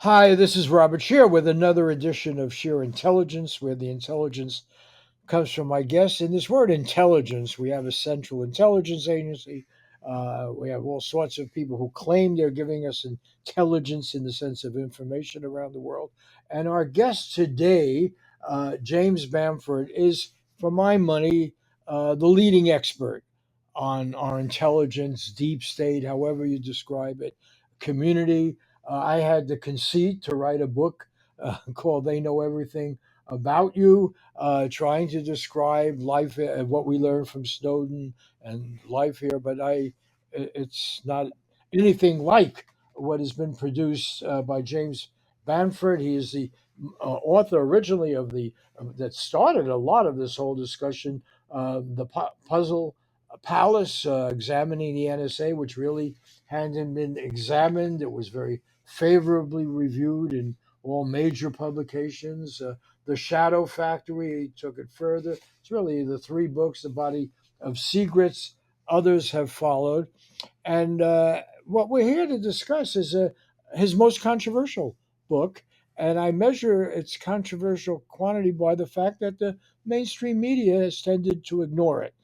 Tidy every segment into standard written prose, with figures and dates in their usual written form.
Hi, this is Robert Scheer with another edition of Scheer Intelligence, where the intelligence comes from my guests. In this word intelligence, we have a central intelligence agency. We have all sorts of people who claim they're giving us intelligence in the sense of information around the world. And our guest today, James Bamford, is, for my money, the leading expert on our intelligence, deep state, however you describe it, community. I had the conceit to write a book called They Know Everything About You, trying to describe life, what we learned from Snowden and life here, but it's not anything like what has been produced by James Bamford. He is the author originally of that started a lot of this whole discussion, the Puzzle Palace, examining the NSA, which really hadn't been examined. It was very favorably reviewed in all major publications. The Shadow Factory, he took it further. It's really the three books, The Body of Secrets. Others have followed. And what we're here to discuss is his most controversial book. And I measure its controversial quantity by the fact that the mainstream media has tended to ignore it.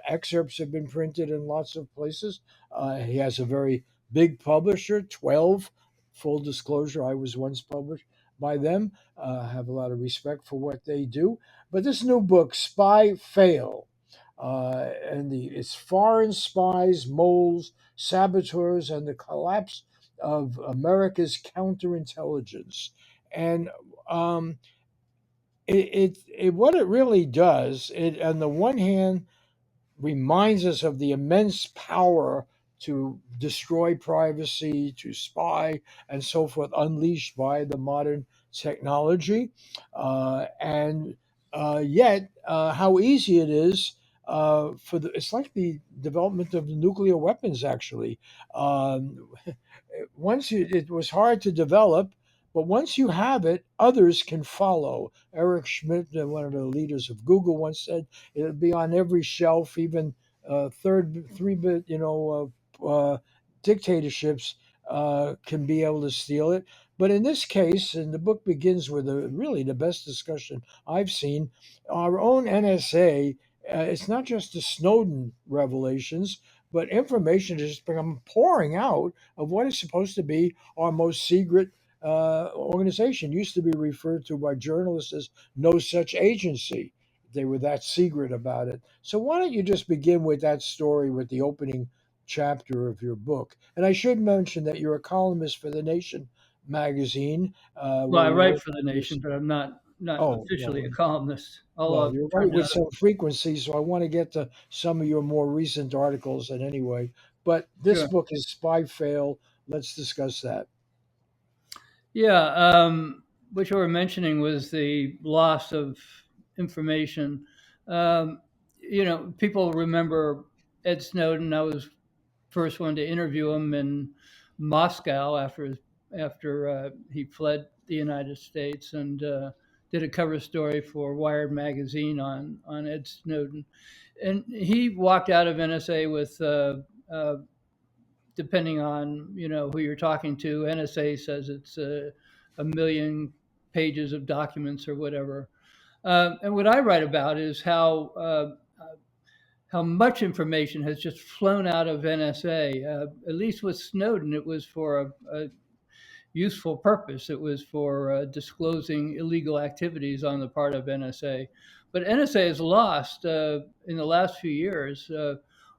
Excerpts have been printed in lots of places. He has a very big publisher, 12. Full disclosure, I was once published by them. I have a lot of respect for what they do. But this new book, Spyfail, and it's foreign spies, moles, saboteurs, and the collapse of America's counterintelligence. And um, what it really does, it on the one hand reminds us of the immense power to destroy privacy, to spy, and so forth, unleashed by the modern technology. And yet, how easy it is it's like the development of nuclear weapons, actually. Um, it was hard to develop, but once you have it, others can follow. Eric Schmidt, one of the leaders of Google, once said it'll be on every shelf, even three-bit, dictatorships can be able to steal it. But in this case, and the book begins with really the best discussion I've seen, our own NSA. It's not just the Snowden revelations, but information has just become pouring out of what is supposed to be our most secret organization. Used to be referred to by journalists as no such agency. They were that secret about it. So why don't you just begin with that story with the opening chapter of your book? And I should mention that you're a columnist for The Nation magazine, Well, where I you write wrote for the this. Nation, but I'm not Oh, officially a columnist. Although well, I've you're right turned with out some frequency, so I want to get to some of your more recent articles. And anyway, but this sure. book is Spy Fail. Let's discuss that. Yeah, what you were mentioning was the loss of information. Um, people remember Ed Snowden. I was first one to interview him in Moscow after he fled the United States, and did a cover story for Wired magazine on Ed Snowden, and he walked out of NSA with. Depending on who you're talking to, NSA says it's a million pages of documents or whatever. And what I write about is how much information has just flown out of NSA. At least with Snowden, it was for a useful purpose. It was for disclosing illegal activities on the part of NSA. But NSA has lost in the last few years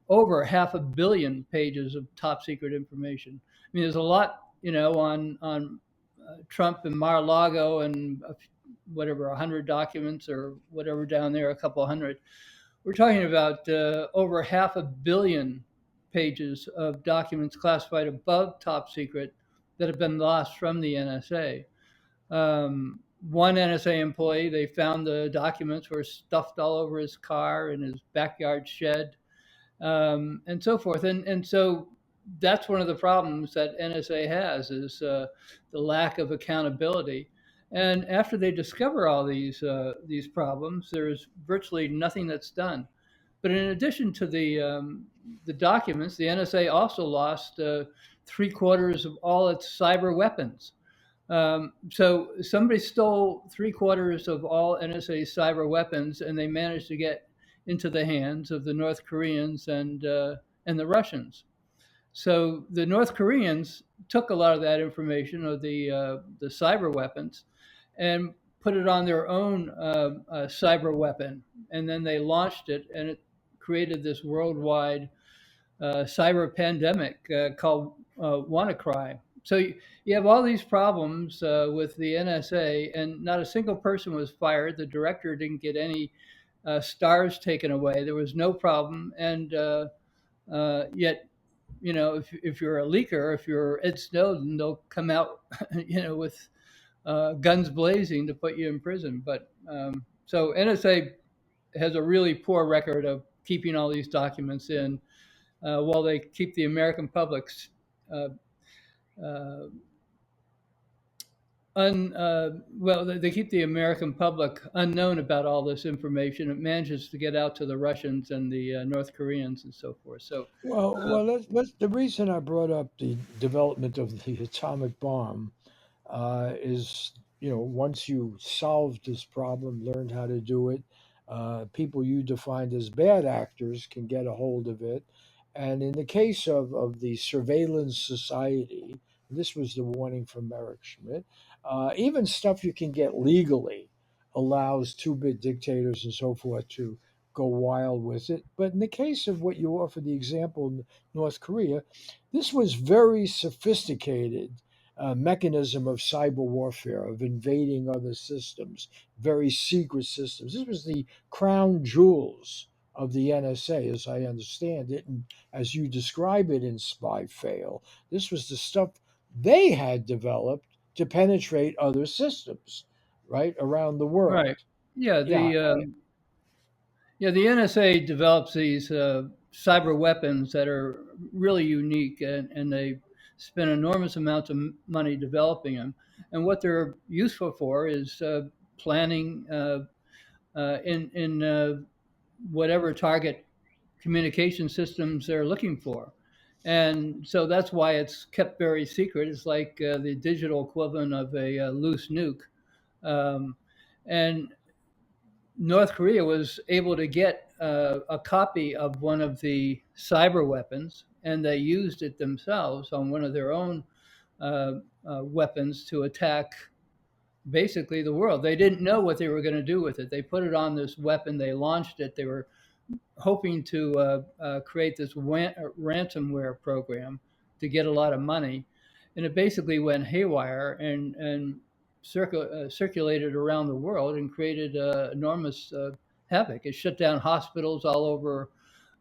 over 500 million pages of top secret information. I mean, there's a lot, on Trump and Mar-a-Lago and whatever 100 documents or whatever down there, a couple hundred. We're talking about over 500 million pages of documents classified above top secret that have been lost from the NSA. One NSA employee, they found the documents were stuffed all over his car in his backyard shed, and so forth. And so that's one of the problems that NSA has is the lack of accountability. And after they discover all these problems, there's virtually nothing that's done. But in addition to the documents, the NSA also lost three quarters of all its cyber weapons. So somebody stole three-quarters of all NSA cyber weapons, and they managed to get into the hands of the North Koreans and the Russians. So the North Koreans took a lot of that information of the cyber weapons and put it on their own cyber weapon, and then they launched it, and it created this worldwide cyber pandemic called WannaCry. So you have all these problems with the NSA, and not a single person was fired. The director didn't get any stars taken away. There was no problem, and yet, if you're a leaker, if you're Ed Snowden, they'll come out, with guns blazing to put you in prison. But so NSA has a really poor record of keeping all these documents in, while they keep the American public's uh, uh, they keep the American public unknown about all this information. It manages to get out to the Russians and the North Koreans and so forth. So, Let's the reason I brought up the development of the atomic bomb is, once you solved this problem, learned how to do it, people you defined as bad actors can get a hold of it. And in the case of the surveillance society, this was the warning from Eric Schmidt, even stuff you can get legally allows two-bit dictators and so forth to go wild with it. But in the case of what you offered, the example in North Korea, this was very sophisticated mechanism of cyber warfare, of invading other systems, very secret systems. This was the crown jewels of the NSA, as I understand it, and as you describe it in Spyfail. This was the stuff they had developed to penetrate other systems, right, around the right, world. yeah, Yeah, the NSA develops these cyber weapons that are really unique, and they spend enormous amounts of money developing them. And what they're useful for is planning in whatever target communication systems they're looking for. And so that's why it's kept very secret. It's like the digital equivalent of a loose nuke. Um, and North Korea was able to get a copy of one of the cyber weapons, and they used it themselves on one of their own weapons to attack basically the world. They didn't know what they were going to do with it. They put it on this weapon, they launched it, they were hoping to create this ransomware program to get a lot of money, and it basically went haywire and circulated around the world and created enormous havoc. It shut down hospitals all over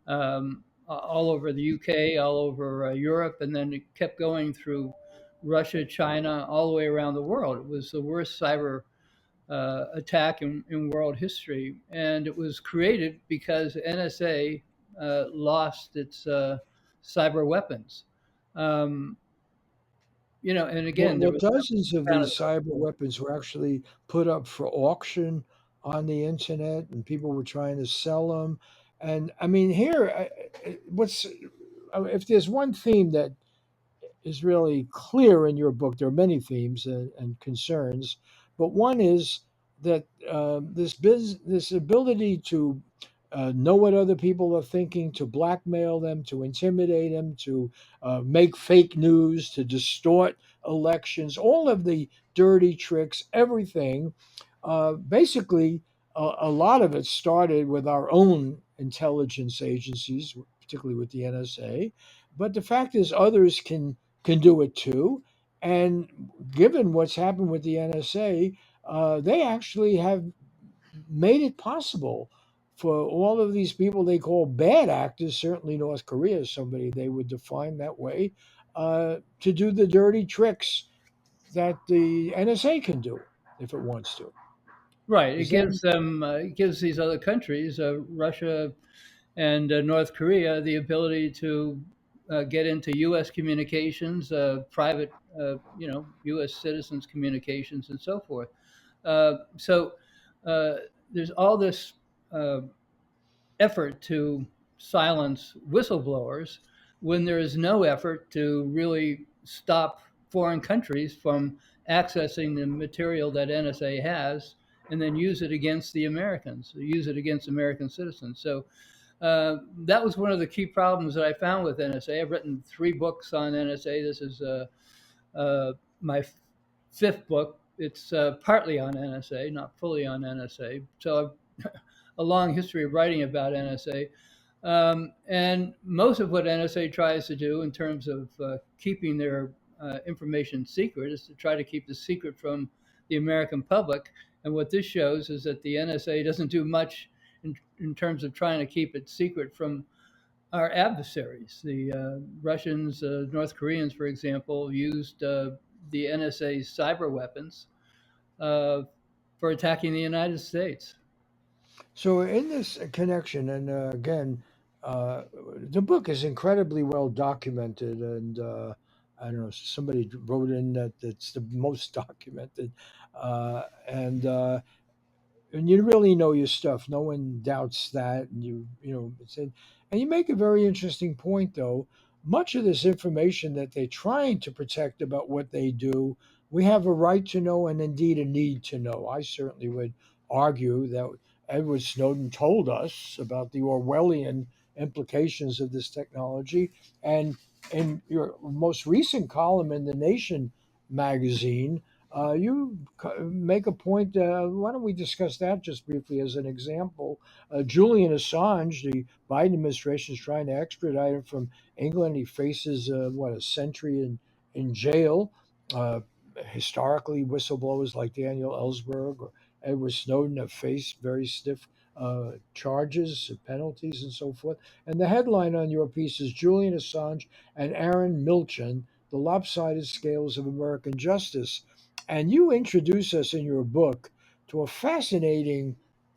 the UK, all over Europe, and then it kept going through Russia, China, all the way around the world. It was the worst cyber attack in world history, and it was created because NSA lost its cyber weapons. Um, and again, there well, was dozens of kind of these cyber weapons were actually put up for auction on the internet, and people were trying to sell them. And I mean, here, what's if there's one theme that is really clear in your book. There are many themes and concerns, but one is that this ability to know what other people are thinking, to blackmail them, to intimidate them, to make fake news, to distort elections, all of the dirty tricks, everything. Basically, a lot of it started with our own intelligence agencies, particularly with the NSA. But the fact is, others can do it too. And given what's happened with the NSA, they actually have made it possible for all of these people they call bad actors, certainly North Korea is somebody they would define that way, to do the dirty tricks that the NSA can do if it wants to. right. Is that It gives these other countries, Russia and North Korea, the ability to get into U.S. communications, private, U.S. citizens' communications, and so forth. So there's all this uh, effort to silence whistleblowers when there is no effort to really stop foreign countries from accessing the material that NSA has, and then use it against the Americans, use it against American citizens. So that was one of the key problems that I found with NSA. I've written 3 books on NSA. This is my 5th book. It's partly on NSA, not fully on NSA. So I've a long history of writing about NSA. And most of what NSA tries to do in terms of keeping their information secret is to try to keep the secret from the American public. And what this shows is that the NSA doesn't do much in terms of trying to keep it secret from our adversaries. The Russians, North Koreans, for example, used the NSA's cyber weapons for attacking the United States. So, in this connection, and again, the book is incredibly well documented, and I don't know, somebody wrote in that it's the most documented, and and you really know your stuff. No one doubts that. And and you make a very interesting point, though. Much of this information that they're trying to protect about what they do, we have a right to know and indeed a need to know. I certainly would argue that Edward Snowden told us about the Orwellian implications of this technology. And in your most recent column in The Nation magazine, you make a point. Why don't we discuss that just briefly as an example? Julian Assange, the Biden administration is trying to extradite him from England. He faces a century in jail. Uh, Historically, whistleblowers like Daniel Ellsberg or Edward Snowden have faced very stiff charges, penalties, and so forth. And the headline on your piece is Julian Assange and Aaron Milchan: The Lopsided Scales of American Justice. And you introduce us in your book to a fascinating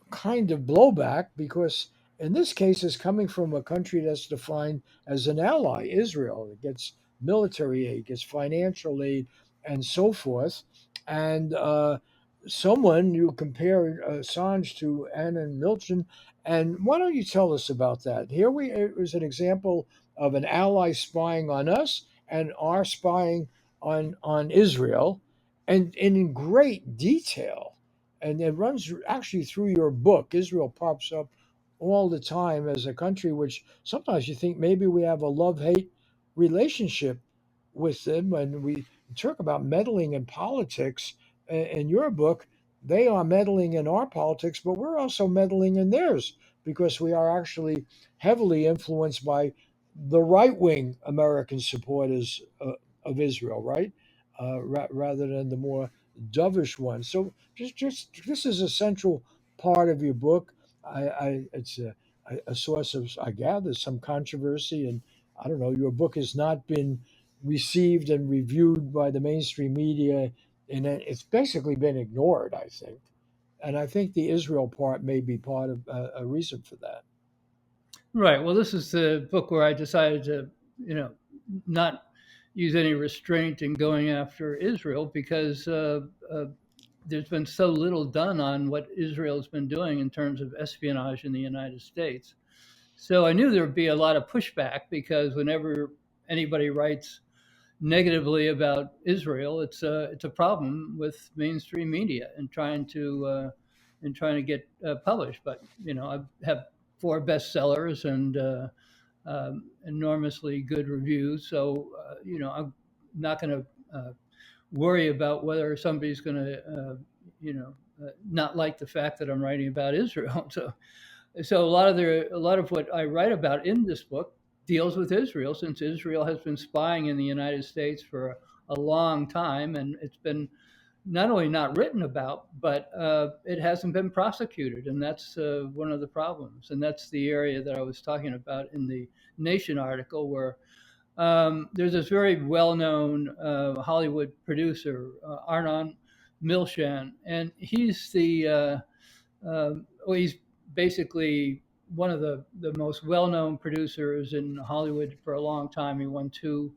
kind of blowback because, in this case, it's coming from a country that's defined as an ally, Israel. It gets military aid, gets financial aid, and so forth. And someone, you compare Assange to Arnon Milchan. And why don't you tell us about that? Here we it was an example of an ally spying on us and our spying on Israel, and in great detail. And it runs actually through your book. Israel pops up all the time as a country which sometimes you think maybe we have a love-hate relationship with them. When we talk about meddling in politics in your book, they are meddling in our politics, but we're also meddling in theirs because we are actually heavily influenced by the right-wing American supporters of Israel, right? Rather than the more dovish ones. So just this is a central part of your book. It's a source of, I gather, some controversy, and I don't know. Your book has not been received and reviewed by the mainstream media, and it's basically been ignored, I think. And I think the Israel part may be part of a reason for that. Right. Well, this is the book where I decided to, you know, not use any restraint in going after Israel because there's been so little done on what Israel's been doing in terms of espionage in the United States. So I knew there would be a lot of pushback because whenever anybody writes negatively about Israel, it's a problem with mainstream media and trying to get published. But I have 4 bestsellers and enormously good reviews, so I'm not going to worry about whether somebody's going to not like the fact that I'm writing about Israel. So a lot of what I write about in this book deals with Israel, since Israel has been spying in the United States for a long time, and it's been not only not written about, but it hasn't been prosecuted, and that's one of the problems. And that's the area that I was talking about in the Nation article, where there's this very well-known Hollywood producer, Arnon Milchan, and he's basically one of the most well-known producers in Hollywood for a long time. He won 2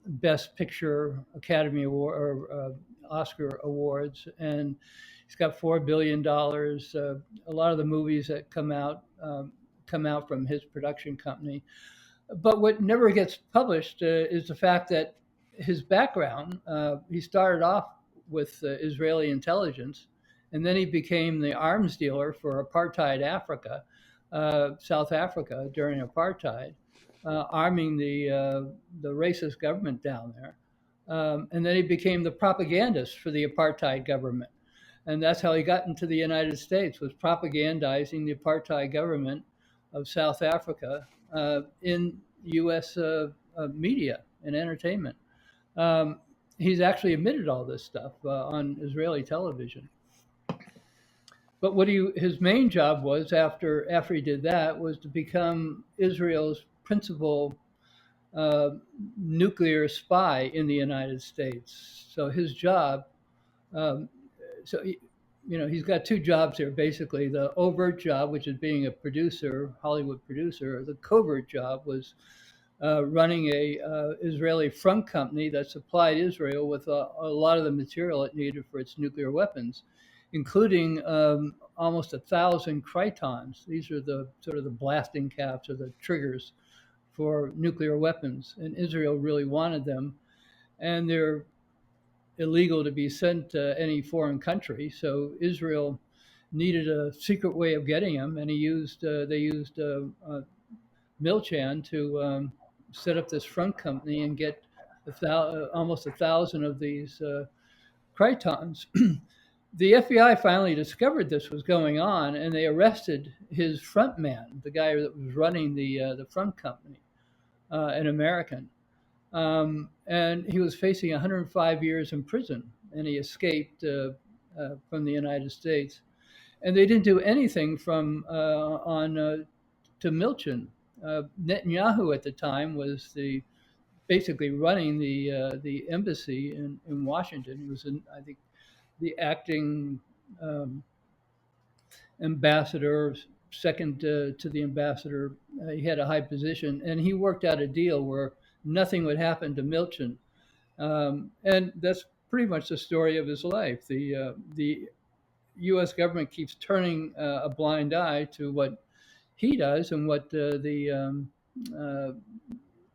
Best Picture Academy Award or Oscar awards, and he's got $4 billion. A lot of the movies that come out from his production company. But what never gets published is the fact that his background, he started off with Israeli intelligence, and then he became the arms dealer for apartheid Africa, South Africa during apartheid, arming the racist government down there. And then he became the propagandist for the apartheid government. And that's how he got into the United States, was propagandizing the apartheid government of South Africa in U.S. Media and entertainment. Um, he's actually admitted all this stuff on Israeli television. But his main job was after he did that was to become Israel's principal uh, nuclear spy in the United States. So his job, um, so he, he's got two jobs here basically: the overt job, which is being a producer, Hollywood producer. The covert job was running a Israeli front company that supplied Israel with a lot of the material it needed for its nuclear weapons, including almost 1,000 critons. These are the sort of the blasting caps or the triggers for nuclear weapons, and Israel really wanted them, and they're illegal to be sent to any foreign country. So Israel needed a secret way of getting them, and they used Milchan to set up this front company and get almost 1,000 of these critons. The FBI finally discovered this was going on, and they arrested his front man, the guy that was running the front company, an American. And he was facing 105 years in prison, and he escaped from the United States. And they didn't do anything from on to Milchan. Netanyahu at the time was basically running the embassy in Washington. He was, I think, the acting um, ambassador, second to the ambassador. He had a high position, and he worked out a deal where nothing would happen to Milchan. And that's pretty much the story of his life. The U.S. government keeps turning a blind eye to what he does and what the uh,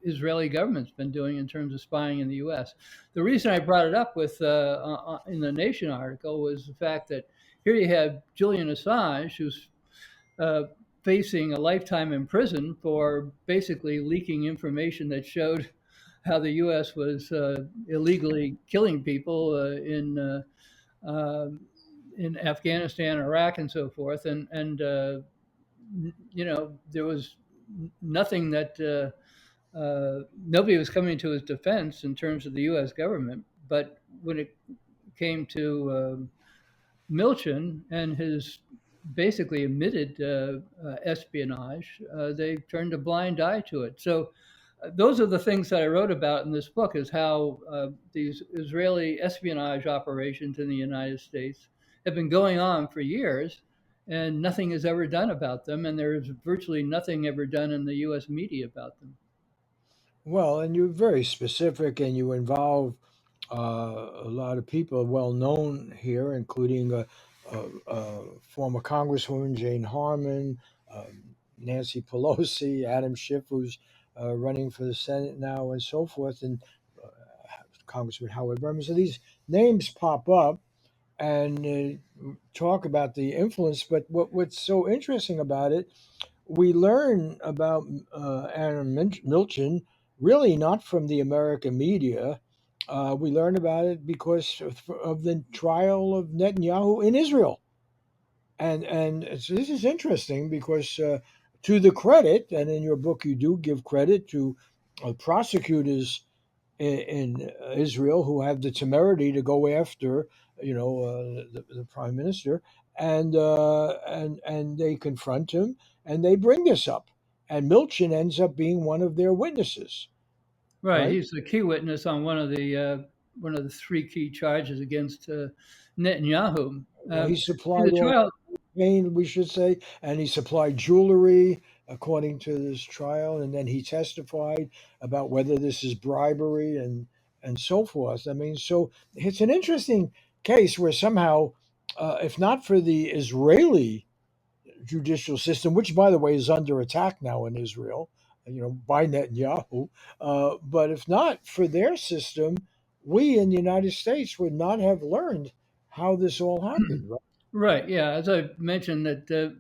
Israeli government's been doing in terms of spying in the U.S. The reason I brought it up with in the Nation article was the fact that here you have Julian Assange, who's uh, facing a lifetime in prison for basically leaking information that showed how the U.S. was illegally killing people in Afghanistan, Iraq, and so forth, and there was nothing that nobody was coming to his defense in terms of the U.S. government. But when it came to Milchan and his basically admitted espionage, they turned a blind eye to it. So those are the things that I wrote about in this book, is how these Israeli espionage operations in the United States have been going on for years, and nothing is ever done about them, and there is virtually nothing ever done in the U.S. media about them. Well, and you're very specific, and you involve a lot of people well known here, including former Congresswoman Jane Harman, Nancy Pelosi, Adam Schiff, who's running for the Senate now, and so forth, and uh, Congressman Howard Berman. So these names pop up and talk about the influence. But what's so interesting about it, we learn about Arnon Milchan really not from the American media. We learn about it because of the trial of Netanyahu in Israel. And so this is interesting because, to the credit, and in your book you do give credit to prosecutors in Israel who have the temerity to go after, the prime minister, and they confront him and they bring this up, and Milchan ends up being one of their witnesses, Right, right? he's the key witness on one of the three key charges against Netanyahu. Well, he In the supplied all trial, pain, we should say, and he supplied jewelry according to this trial, and then he testified about whether this is bribery and so forth. I mean, so it's an interesting case where somehow, if not for the Israeli judicial system, which by the way is under attack now in Israel, by Netanyahu. But if not for their system, we in the United States would not have learned how this all happened. Right? Right. Yeah. As I mentioned, that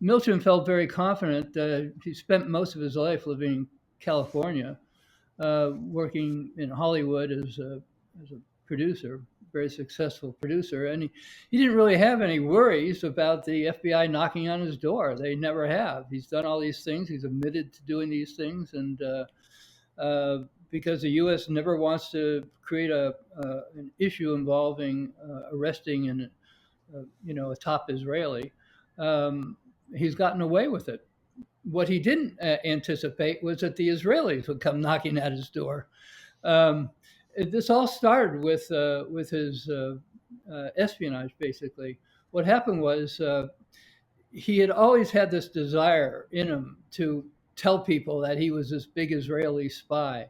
Milchan felt very confident. He spent most of his life living in California, working in Hollywood as a producer, very successful producer, and he didn't really have any worries about the FBI knocking on his door. They never have. He's done all these things. He's admitted to doing these things, and because the U.S. never wants to create an issue involving arresting a top Israeli, um, he's gotten away with it. What he didn't anticipate was that the Israelis would come knocking at his door. Um, this all started with his espionage. Basically, what happened was he had always had this desire in him to tell people that he was this big Israeli spy,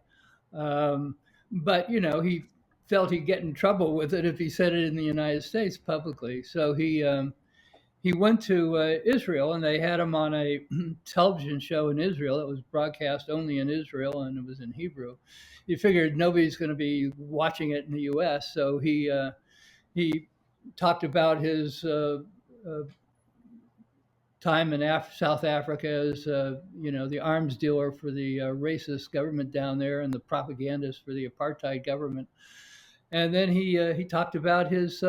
um, but he felt he'd get in trouble with it if he said it in the United States publicly. So he went to Israel, and they had him on a television show in Israel that was broadcast only in Israel, and it was in Hebrew. He figured nobody's going to be watching it in the U.S., so he talked about his uh, time in South Africa as the arms dealer for the racist government down there and the propagandist for the apartheid government. And then he talked about his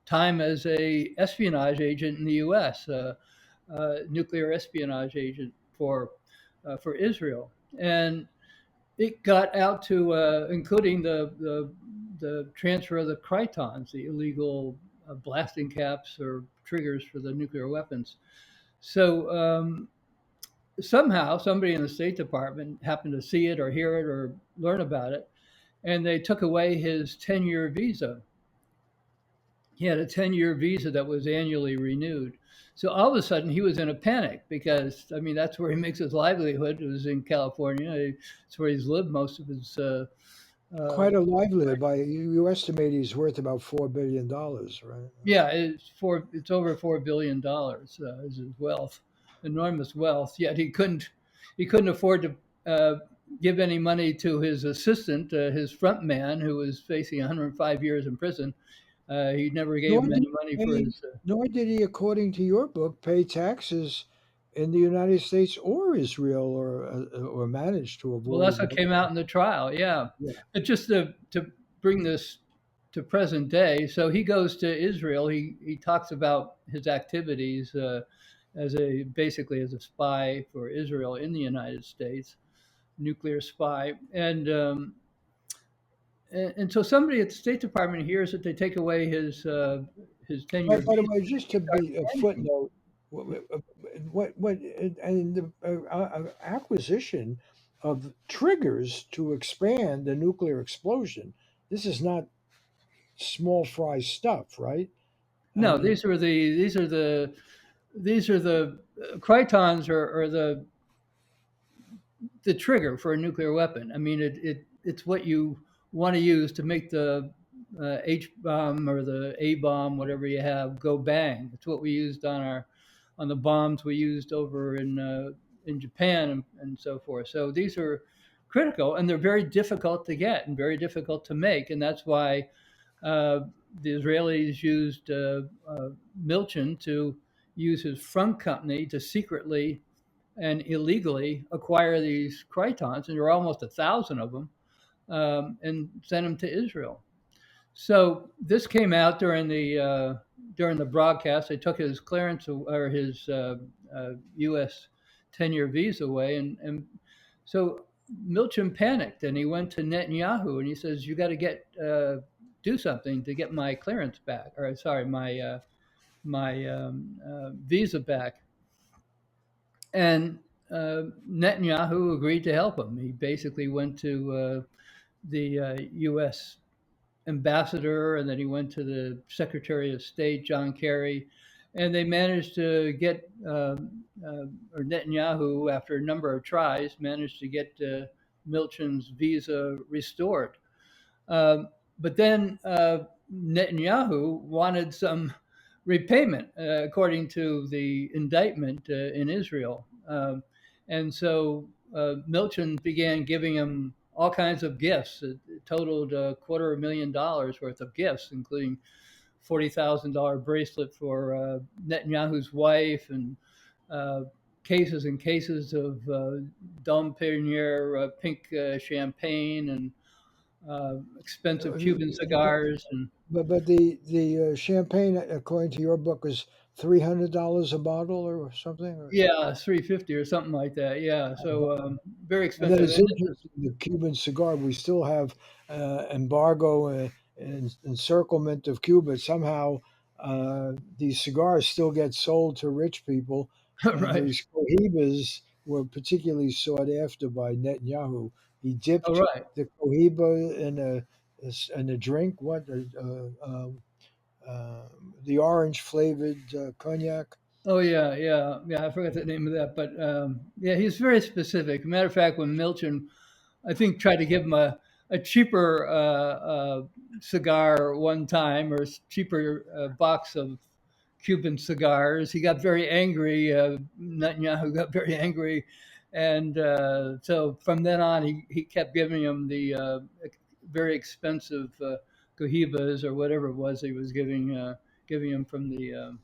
time as a espionage agent in the U.S., nuclear espionage agent for Israel, and it got out to including the transfer of the crytons, the illegal blasting caps or triggers for the nuclear weapons. So somehow somebody in the State Department happened to see it or hear it or learn about it, and they took away his 10-year visa. He had a 10-year visa that was annually renewed. So all of a sudden he was in a panic because, I mean, that's where he makes his livelihood. It was in California. It's where he's lived most of his. Uh, Quite a livelihood. By you estimate he's worth about $4 billion, right? yeah, it's over $4 billion is his wealth, enormous wealth. Yet he couldn't afford to give any money to his assistant, his front man, who was facing 105 years in prison. He never gave Nor him did any he money for pay, his. nor did he, according to your book, pay taxes in the United States or Israel, or managed to Well, avoid that's it. what came out in the trial, yeah. Yeah. But just to bring this to present day, so he goes to Israel. He talks about his activities as a basically as a spy for Israel in the United States, nuclear spy, and so somebody at the State Department hears that they take away his 10-year By the visa. way, just to Starts be a panicking. footnote, what and the acquisition of triggers to expand the nuclear explosion. This is not small fry stuff, right? I No, mean, these are the crytons are the trigger for a nuclear weapon. I mean, it's what you want to use to make the H bomb or the A bomb, whatever you have, go bang. It's what we used on the bombs we used over in Japan and so forth. So these are critical, and they're very difficult to get and very difficult to make, and that's why uh, the Israelis used Milchan to use his front company to secretly and illegally acquire these crytons, and there were almost 1,000 of them, and send them to Israel. So this came out during the broadcast. They took his clearance or his U.S. 10-year visa away, and so Milchan panicked and he went to Netanyahu and he says, "You got to do something to get my clearance back, or sorry, my visa back." And Netanyahu agreed to help him. He basically went to the U.S. ambassador, and then he went to the Secretary of State, John Kerry, and they managed to get, or Netanyahu, after a number of tries, managed to get Milchan's visa restored. But then Netanyahu wanted some repayment, according to the indictment in Israel. And so Milchan began giving him all kinds of gifts. It totaled $250,000 worth of gifts, including $40,000 bracelet for Netanyahu's wife, and uh, cases and cases of Dom Perignon pink champagne, and expensive Cuban cigars. And But the champagne, according to your book, is $300 a bottle or something. Or, yeah, 350 or something like that. Yeah, so very and then expensive. it's And interesting, the Cuban cigar. We still have embargo and encirclement of Cuba. Somehow, these cigars still get sold to rich people, and right. these cohibas were particularly sought after by Netanyahu. He Oh, dipped right. the cohiba in a drink. The orange flavored cognac. Oh yeah, yeah, yeah. I forgot the name of that, but yeah, he's very specific. Matter of fact, when Milchan, I think, tried to give him a cheaper cigar one time, or cheaper box of Cuban cigars, he got very angry. Netanyahu got very angry, and so from then on, he kept giving him the very expensive cohibas or whatever it was he was giving him from the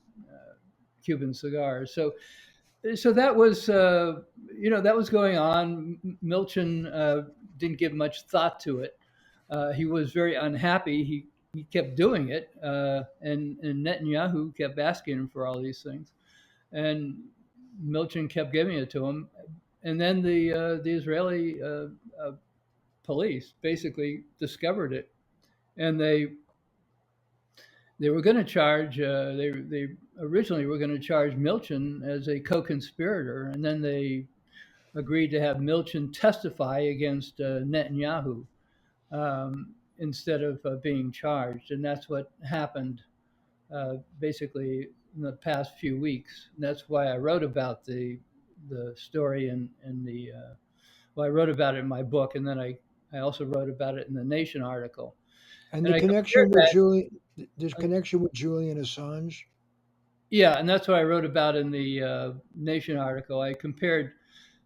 Cuban cigars. So that was that was going on. Milchan didn't give much thought to it. He was very unhappy. He kept doing it, and Netanyahu kept asking him for all these things, and Milchan kept giving it to him. And then the Israeli police basically discovered it, and they were going to charge. They originally were going to charge Milchan as a co-conspirator, and then they agreed to have Milchan testify against Netanyahu instead of being charged, and that's what happened basically in the past few weeks. And that's why I wrote about the story in the well, I wrote about it in my book, and then I also wrote about it in the Nation article, And and I compared that. The connection with Julian Assange. Yeah, and that's what I wrote about in the Nation article. I compared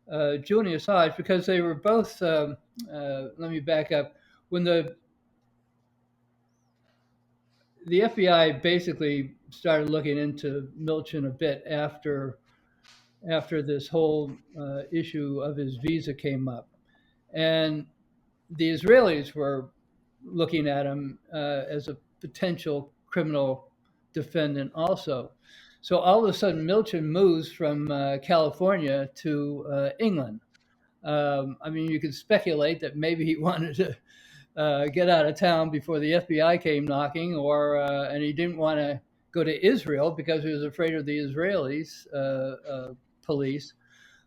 Julian Assange because they were both. Let me back up. When the FBI basically started looking into Milchan a bit after this whole issue of his visa came up, and the Israelis were looking at him as a potential criminal defendant also. So all of a sudden, Milchan moves from California to England. I mean, you could speculate that maybe he wanted to get out of town before the FBI came knocking, or and he didn't want to go to Israel because he was afraid of the Israelis police.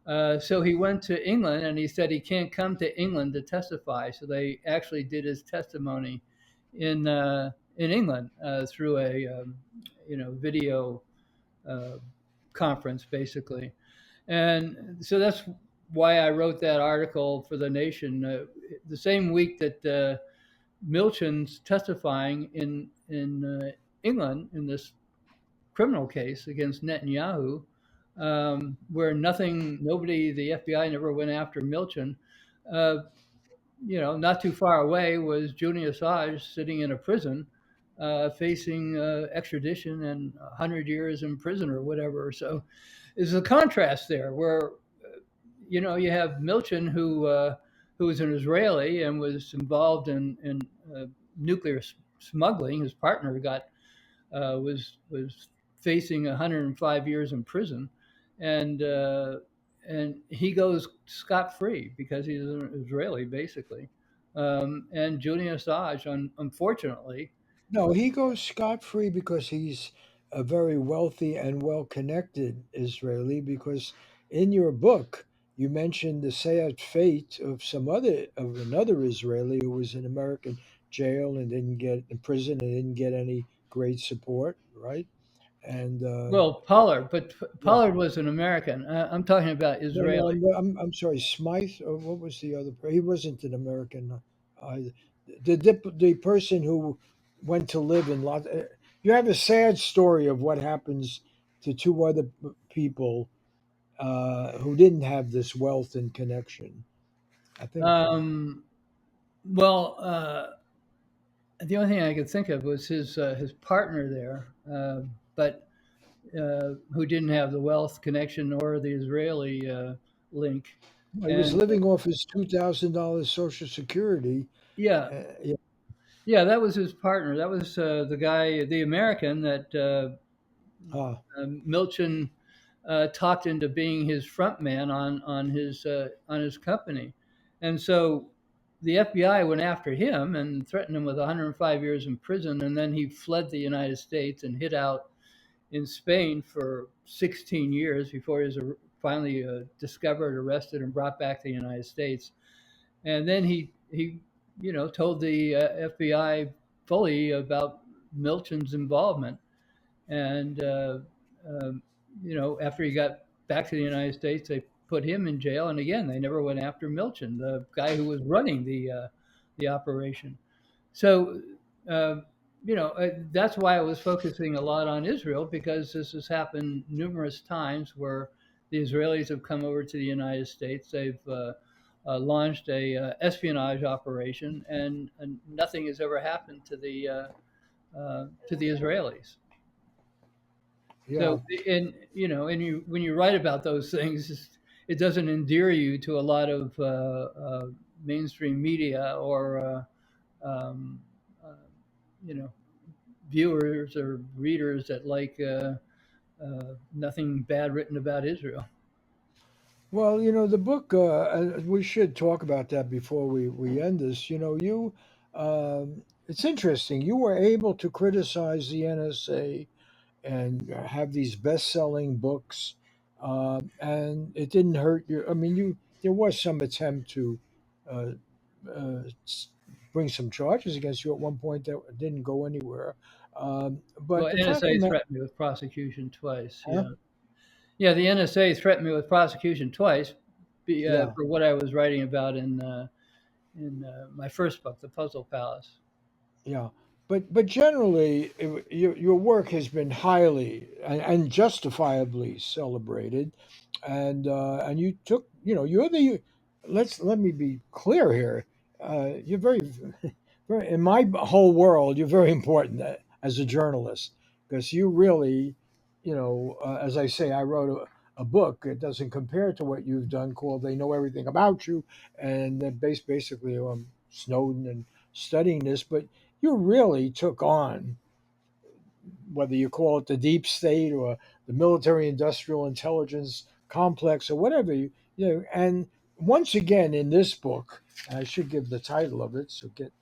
So he went to England, and he said he can't come to England to testify. So they actually did his testimony in England through a video uh, conference, basically. And so that's why I wrote that article for the Nation. The same week that Milchan's testifying in England in this criminal case against Netanyahu, where nobody, the FBI never went after Milchan. Uh, not too far away was Julian Assange sitting in a prison, facing extradition and 100 years in prison or whatever. So there's a contrast there where, you have Milchan who was an Israeli and was involved in nuclear smuggling. His partner was facing 105 years in prison, and and he goes scot free because he's an Israeli, basically. And Julian Assange, unfortunately, No, he goes scot free because he's a very wealthy and well connected Israeli. Because in your book, you mentioned the sad fate of another Israeli who was in American jail and didn't get in prison and didn't get any great support, right? And well, Pollard, but yeah, Pollard was an American. I'm talking about no, Israeli. I'm sorry, Smythe. Or what was the other? He wasn't an American either. The person who went to live in Los. You have a sad story of what happens to two other people. who didn't have this wealth and connection. I think. Um, well, the only thing I could think of was his partner there, but who didn't have the wealth connection or the Israeli link. He was And living off his $2,000 Social Security. yeah, Yeah. yeah, that was his partner. That was the guy, the American that Ah, Milchan talked into being his front man on his company, and so the FBI went after him and threatened him with 105 years in prison, and then he fled the United States and hid out in Spain for 16 years before he was finally discovered, arrested, and brought back to the United States. And then he told the FBI fully about Milton's involvement. And after he got back to the United States, they put him in jail. And again, they never went after Milchan, the guy who was running the operation. So, uh, that's why I was focusing a lot on Israel, because this has happened numerous times where the Israelis have come over to the United States. They've launched a espionage operation, and nothing has ever happened to the Israelis. yeah. So, and when you write about those things, it doesn't endear you to a lot of mainstream media or um, uh, you know viewers or readers that like nothing bad written about Israel. Well, the book, and we should talk about that before we end this. It's interesting. You were able to criticize the NSA and have these best-selling books, and it didn't hurt you. I mean, there was some attempt to uh, s- bring some charges against you at one point that didn't go anywhere. But Well, the fact of NSA the matter, threatened me with prosecution twice. huh? Yeah, yeah. The NSA threatened me with prosecution twice Yeah. for what I was writing about in my first book, The Puzzle Palace. Yeah, but generally, your work has been highly and justifiably celebrated, and you took you're the let me be clear here. You're very very in my whole world. You're very important as a journalist because you really as I say, I wrote a book. It doesn't compare to what you've done called "They Know Everything About You," and they're basically on Snowden and studying this, but you really took on, whether you call it the deep state or the military industrial intelligence complex or whatever and once again in this book, I should give the title of it, so get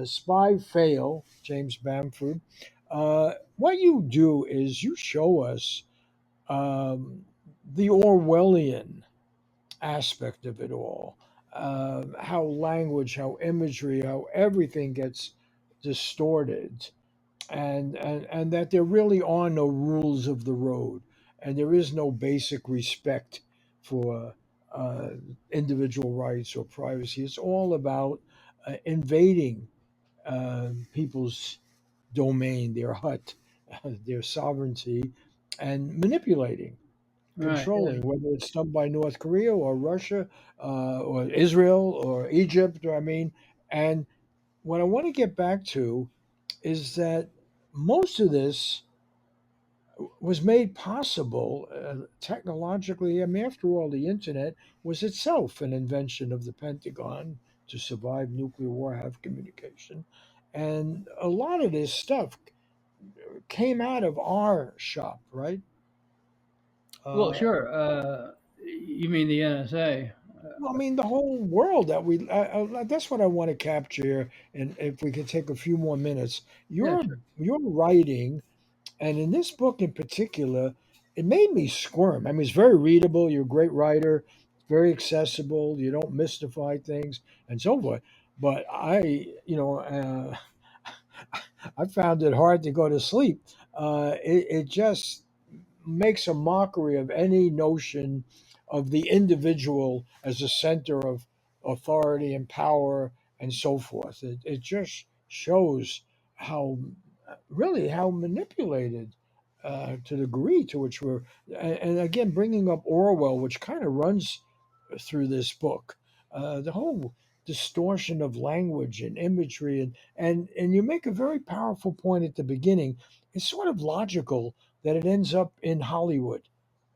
Spy Fail, James Bamford. What you do is you show us um, the Orwellian aspect of it all, how language, how imagery, how everything gets distorted, and that there really are no rules of the road, and there is no basic respect for uh, individual rights or privacy. It's all about invading people's domain, their hut, their sovereignty, and manipulating, Right. controlling, whether it's done by North Korea or Russia or Israel or Egypt. I mean, and what I want to get back to is that most of this was made possible technologically. I mean, after all, the internet was itself an invention of the Pentagon to survive nuclear war, have communication. And a lot of this stuff came out of our shop, right? Well, Uh, sure. You mean the NSA? well, I mean, the whole world that that's what I want to capture here. And if we could take a few more minutes, Yeah, your writing. And in this book in particular, it made me squirm. I mean, it's very readable. You're a great writer, very accessible. You don't mystify things and so forth. But I found it hard to go to sleep. It just makes a mockery of any notion of the individual as a center of authority and power and so forth. It just shows how really how manipulated to the degree to which and again, bringing up Orwell, which kind of runs through this book, the whole distortion of language and imagery, and you make a very powerful point at the beginning. It's sort of logical that it ends up in Hollywood.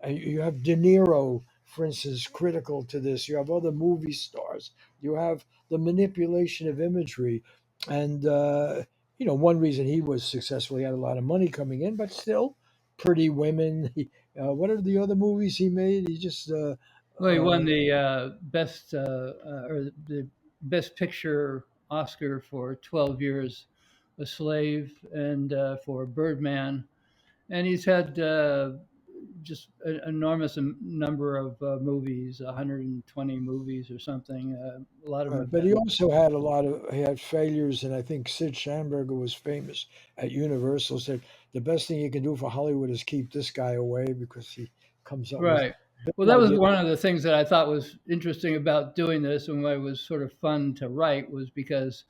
You have De Niro, for instance, critical to this. You have other movie stars. You have the manipulation of imagery, and one reason he was successful, he had a lot of money coming in, but still, Pretty Women. What are the other movies he made? He just Well, he uh, won the best picture Oscar for 12 Years a Slave and for Birdman, and he's had just an enormous number of movies, 120 movies or something. A lot of them have but he been. also he had failures, and I think Sid Schamberger was famous at Universal, said the best thing you can do for Hollywood is keep this guy away because he comes up with Right. Well, big that was ideas. one of the things that I thought was interesting about doing this, and why it was sort of fun to write, was because,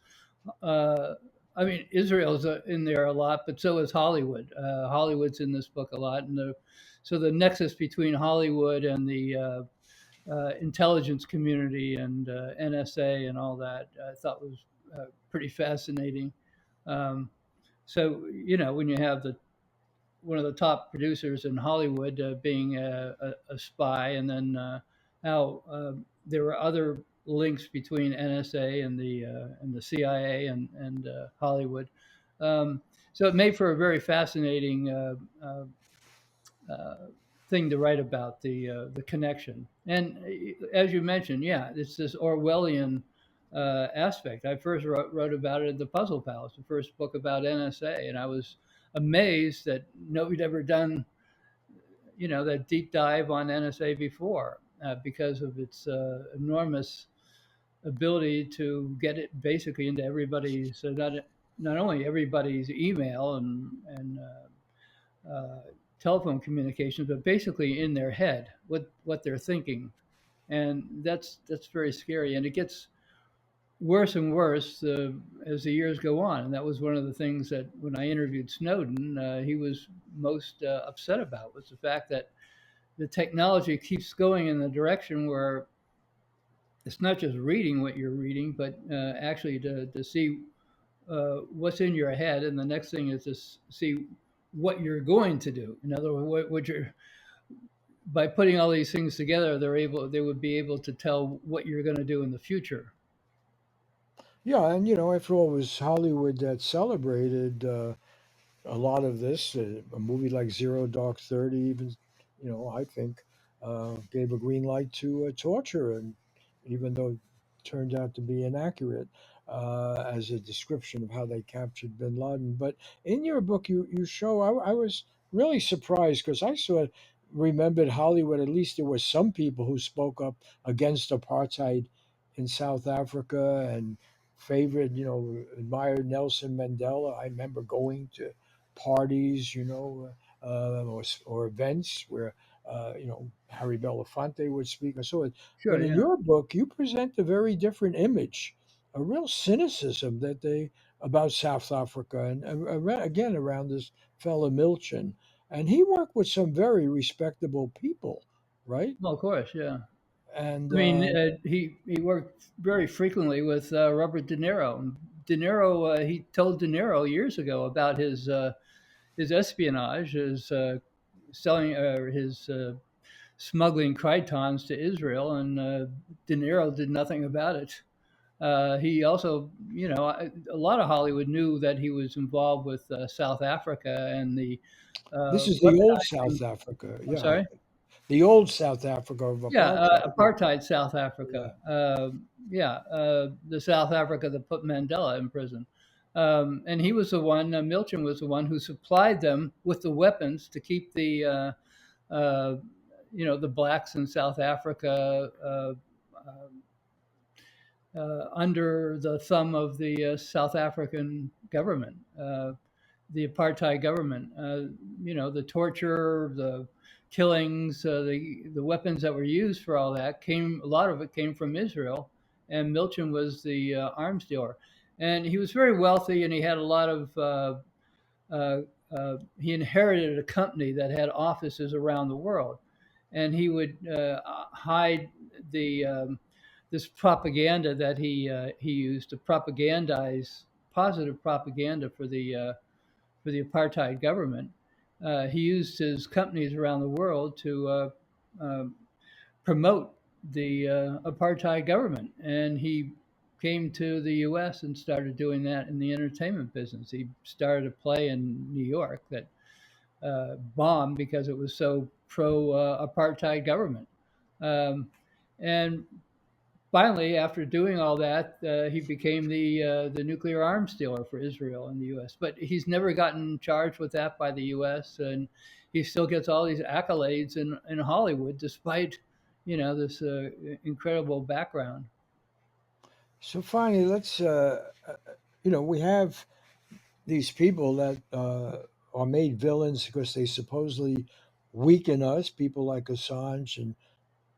uh, I mean, Israel's in there a lot, but so is Hollywood. Hollywood's in this book a lot, and so the nexus between Hollywood and the intelligence community and NSA and all that, I thought was pretty fascinating. Um, so when you have the one of the top producers in Hollywood being a spy, and then how there were other links between NSA and the CIA and Hollywood. So it made for a very fascinating uh, thing to write about, the connection. And as you mentioned, yeah, it's this Orwellian aspect. I first wrote about it in the Puzzle Palace, the first book about NSA, and I was amazed that nobody'd ever done that deep dive on NSA before, because of its enormous ability to get it basically into everybody's, not only everybody's email and telephone communications, but basically in their head, what they're thinking, and that's very scary. And it gets worse and worse as the years go on. And that was one of the things that when I interviewed Snowden, he was most upset about, was the fact that the technology keeps going in the direction where it's not just reading what you're reading, but actually to see what's in your head, and the next thing is to see what you're going to do. In other words, what you're by putting all these things together, they would be able to tell what you're going to do in the future. Yeah, and after all, it was Hollywood that celebrated a lot of this. A movie like Zero Dark 30, even, I think, gave a green light to torture, and even though it turned out to be inaccurate as a description of how they captured bin Laden. But in your book, you show, I was really surprised because I sort of remembered Hollywood, at least there were some people who spoke up against apartheid in South Africa and favored, admired Nelson Mandela. I remember going to parties, or events where, Harry Belafonte would speak and so on. Sure, But in yeah. your book, you present a very different image, a real cynicism about South Africa, and again around this fellow Milchan, and he worked with some very respectable people, right? Well, of course, yeah. And I mean, he worked very frequently with Robert De Niro. And De Niro, he told De Niro years ago about his espionage, his selling, his smuggling Krytons to Israel, and De Niro did nothing about it. He also, a lot of Hollywood knew that he was involved with South Africa and the this is the old weaponizing. South Africa, I'm yeah, sorry. the old South Africa of Yeah, apartheid. Yeah, apartheid South yeah. Africa. Yeah, the South Africa that put Mandela in prison. And he was the one, Milchan was the one who supplied them with the weapons to keep uh, the blacks in South Africa under the thumb of the South African government, the apartheid government. The torture, the killings, the weapons that were used for all that a lot of it came from Israel, and Milchan was the arms dealer, and he was very wealthy, and he had a lot of he inherited a company that had offices around the world, and he would hide the this propaganda that he used to propagandize positive propaganda for the apartheid government. He used his companies around the world to um promote the apartheid government, and he came to the U.S. and started doing that in the entertainment business. He started a play in New York that bombed because it was so pro apartheid government. Um, and finally, after doing all that, he became the nuclear arms dealer for Israel in the U.S. But he's never gotten charged with that by the U.S. and he still gets all these accolades in Hollywood, despite this incredible background. So finally, let's we have these people that are made villains because they supposedly weaken us. People like Assange and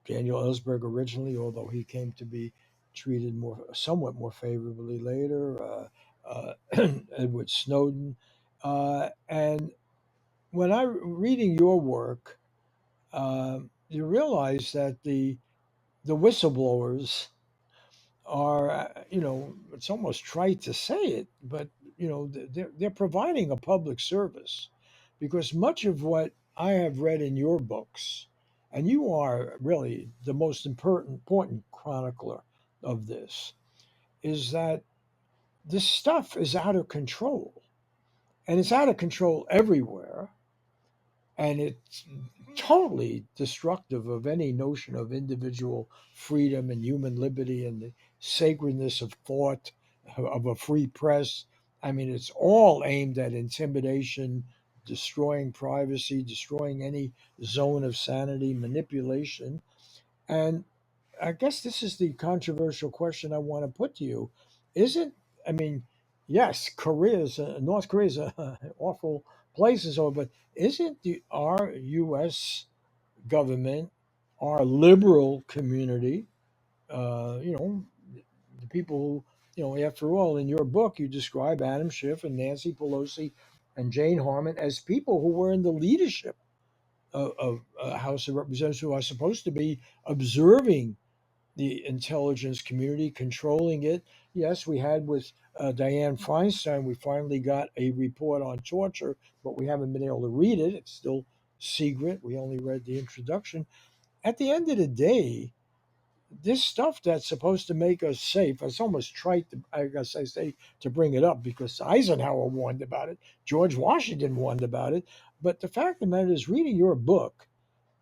Daniel Ellsberg originally, although he came to be treated somewhat more favorably later. Edward Snowden, and when I reading your work, you realize that the whistleblowers are, it's almost trite to say it, but they're providing a public service, because much of what I have read in your books, and you are really the most important chronicler of this, is that this stuff is out of control, and it's out of control everywhere, and it's totally destructive of any notion of individual freedom and human liberty and the sacredness of thought, of a free press. I mean, it's all aimed at intimidation, destroying privacy, destroying any zone of sanity, manipulation. And I guess this is the controversial question I want to put to you. Isn't, I mean, yes, North Korea is an awful place and so on, but isn't our U.S. government, our liberal community, the people who, after all, in your book, you describe Adam Schiff and Nancy Pelosi and Jane Harman as people who were in the leadership of House of Representatives, who are supposed to be observing the intelligence community, controlling it. Yes, we had with Dianne Feinstein, we finally got a report on torture, but we haven't been able to read it. It's still secret. We only read the introduction. At the end of the day, this stuff that's supposed to make us safe, it's almost trite, I guess I say, to bring it up, because Eisenhower warned about it, George Washington warned about it. But the fact of the matter is, reading your book,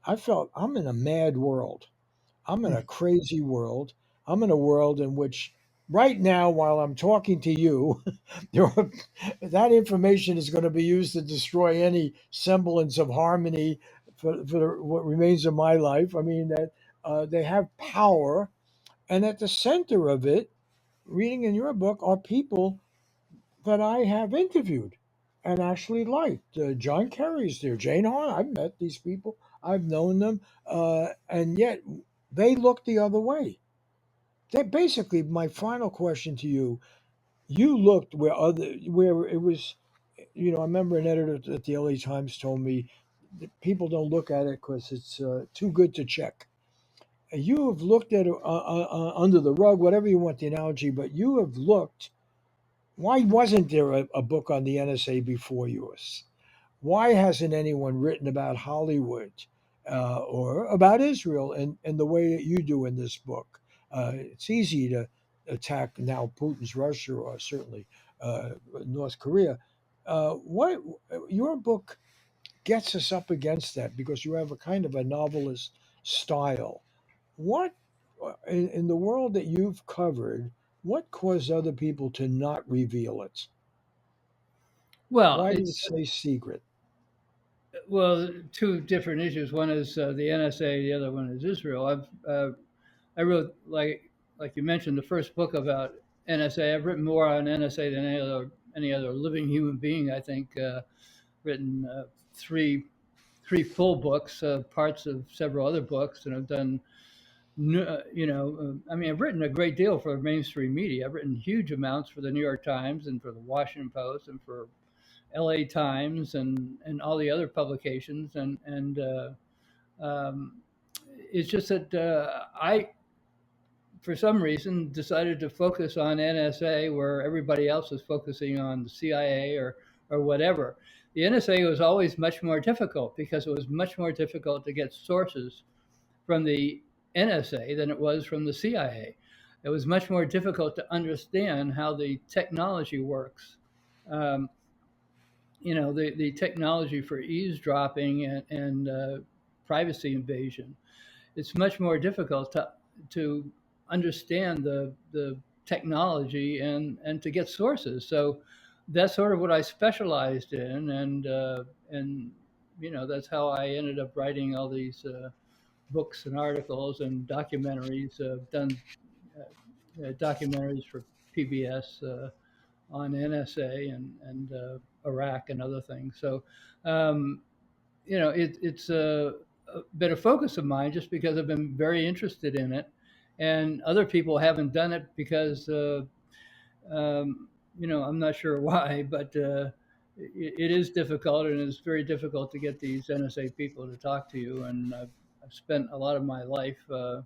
I felt I'm in a mad world. I'm in a crazy world. I'm in a world in which, right now, while I'm talking to you, there are, that information is going to be used to destroy any semblance of harmony for what remains of my life. I mean, that they have power, and at the center of it, reading in your book, are people that I have interviewed and actually liked. John Kerry's there, Jane Harn. I've met these people, I've known them, and yet they look the other way. That basically, my final question to you: you looked where it was. I remember an editor at the LA Times told me that people don't look at it because it's too good to check. You have looked at it under the rug, whatever you want the analogy, but you have looked. Why wasn't there a book on the NSA before yours? Why hasn't anyone written about Hollywood or about Israel in the way that you do in this book? It's easy to attack now Putin's Russia, or certainly North Korea. What your book gets us up against that, because you have a kind of a novelist style. What in the world that you've covered? What caused other people to not reveal it? Well, Why did it it's say secret? well two different issues. One is the NSA, the other one is Israel. I wrote, like you mentioned, the first book about NSA. I've written more on NSA than any other living human being. I think written three full books, parts of several other books, and I've done. I mean, I've written a great deal for mainstream media. I've written huge amounts for the New York Times and for the Washington Post and for L.A. Times and all the other publications, and um, it's just that I, for some reason, decided to focus on NSA where everybody else was focusing on the CIA or whatever. The NSA was always much more difficult because it was much more difficult to get sources from the NSA than it was from the CIA. It was much more difficult to understand how the technology works. Um, the technology for eavesdropping and privacy invasion. It's much more difficult to understand the technology and to get sources. So that's sort of what I specialized in, and that's how I ended up writing all these books and articles and documentaries. Done documentaries for PBS on NSA and Iraq and other things. So, um, it's been a focus of mine just because I've been very interested in it, and other people haven't done it because, I'm not sure why, but it is difficult, and it's very difficult to get these NSA people to talk to you. And I've spent a lot of my life, uh,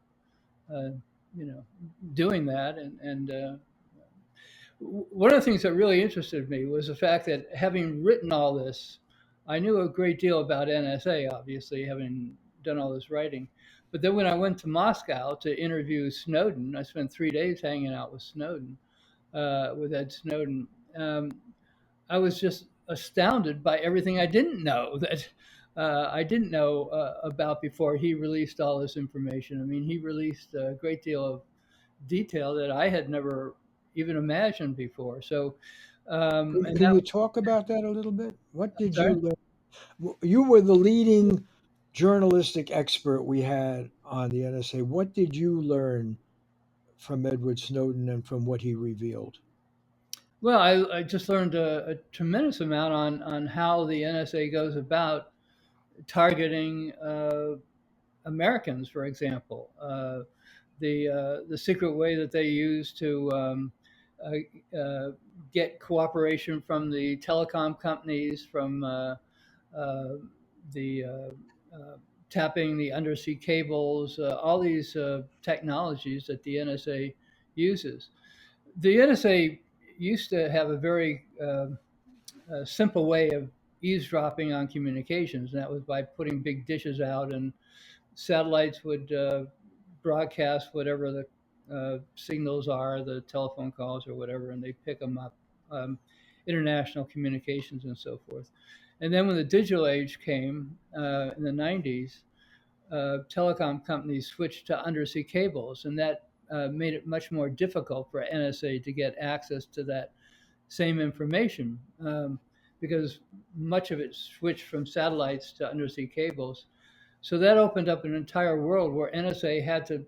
you know, doing that, and one of the things that really interested me was the fact that having written all this, I knew a great deal about NSA, obviously, having done all this writing. But then when I went to Moscow to interview Snowden, I spent 3 days hanging out with Snowden, with Ed Snowden. Um, I was just astounded by everything I didn't know that I didn't know about before he released all this information. I mean, he released a great deal of detail that I had never even imagined before. So, and Can that you was, talk about that a little bit? What did sorry. you learn? You were the leading journalistic expert we had on the NSA. What did you learn from Edward Snowden and from what he revealed? Well, I just learned a tremendous amount on how the NSA goes about targeting Americans, for example. The secret way that they use to get cooperation from the telecom companies, from uh, the tapping the undersea cables, all these technologies that the NSA uses. The NSA used to have a very simple way of eavesdropping on communications, and that was by putting big dishes out, and satellites would broadcast whatever the signals are, the telephone calls or whatever, and they pick them up, international communications and so forth. And then when the digital age came in the 90s, telecom companies switched to undersea cables, and that made it much more difficult for NSA to get access to that same information because much of it switched from satellites to undersea cables. So that opened up an entire world where NSA had to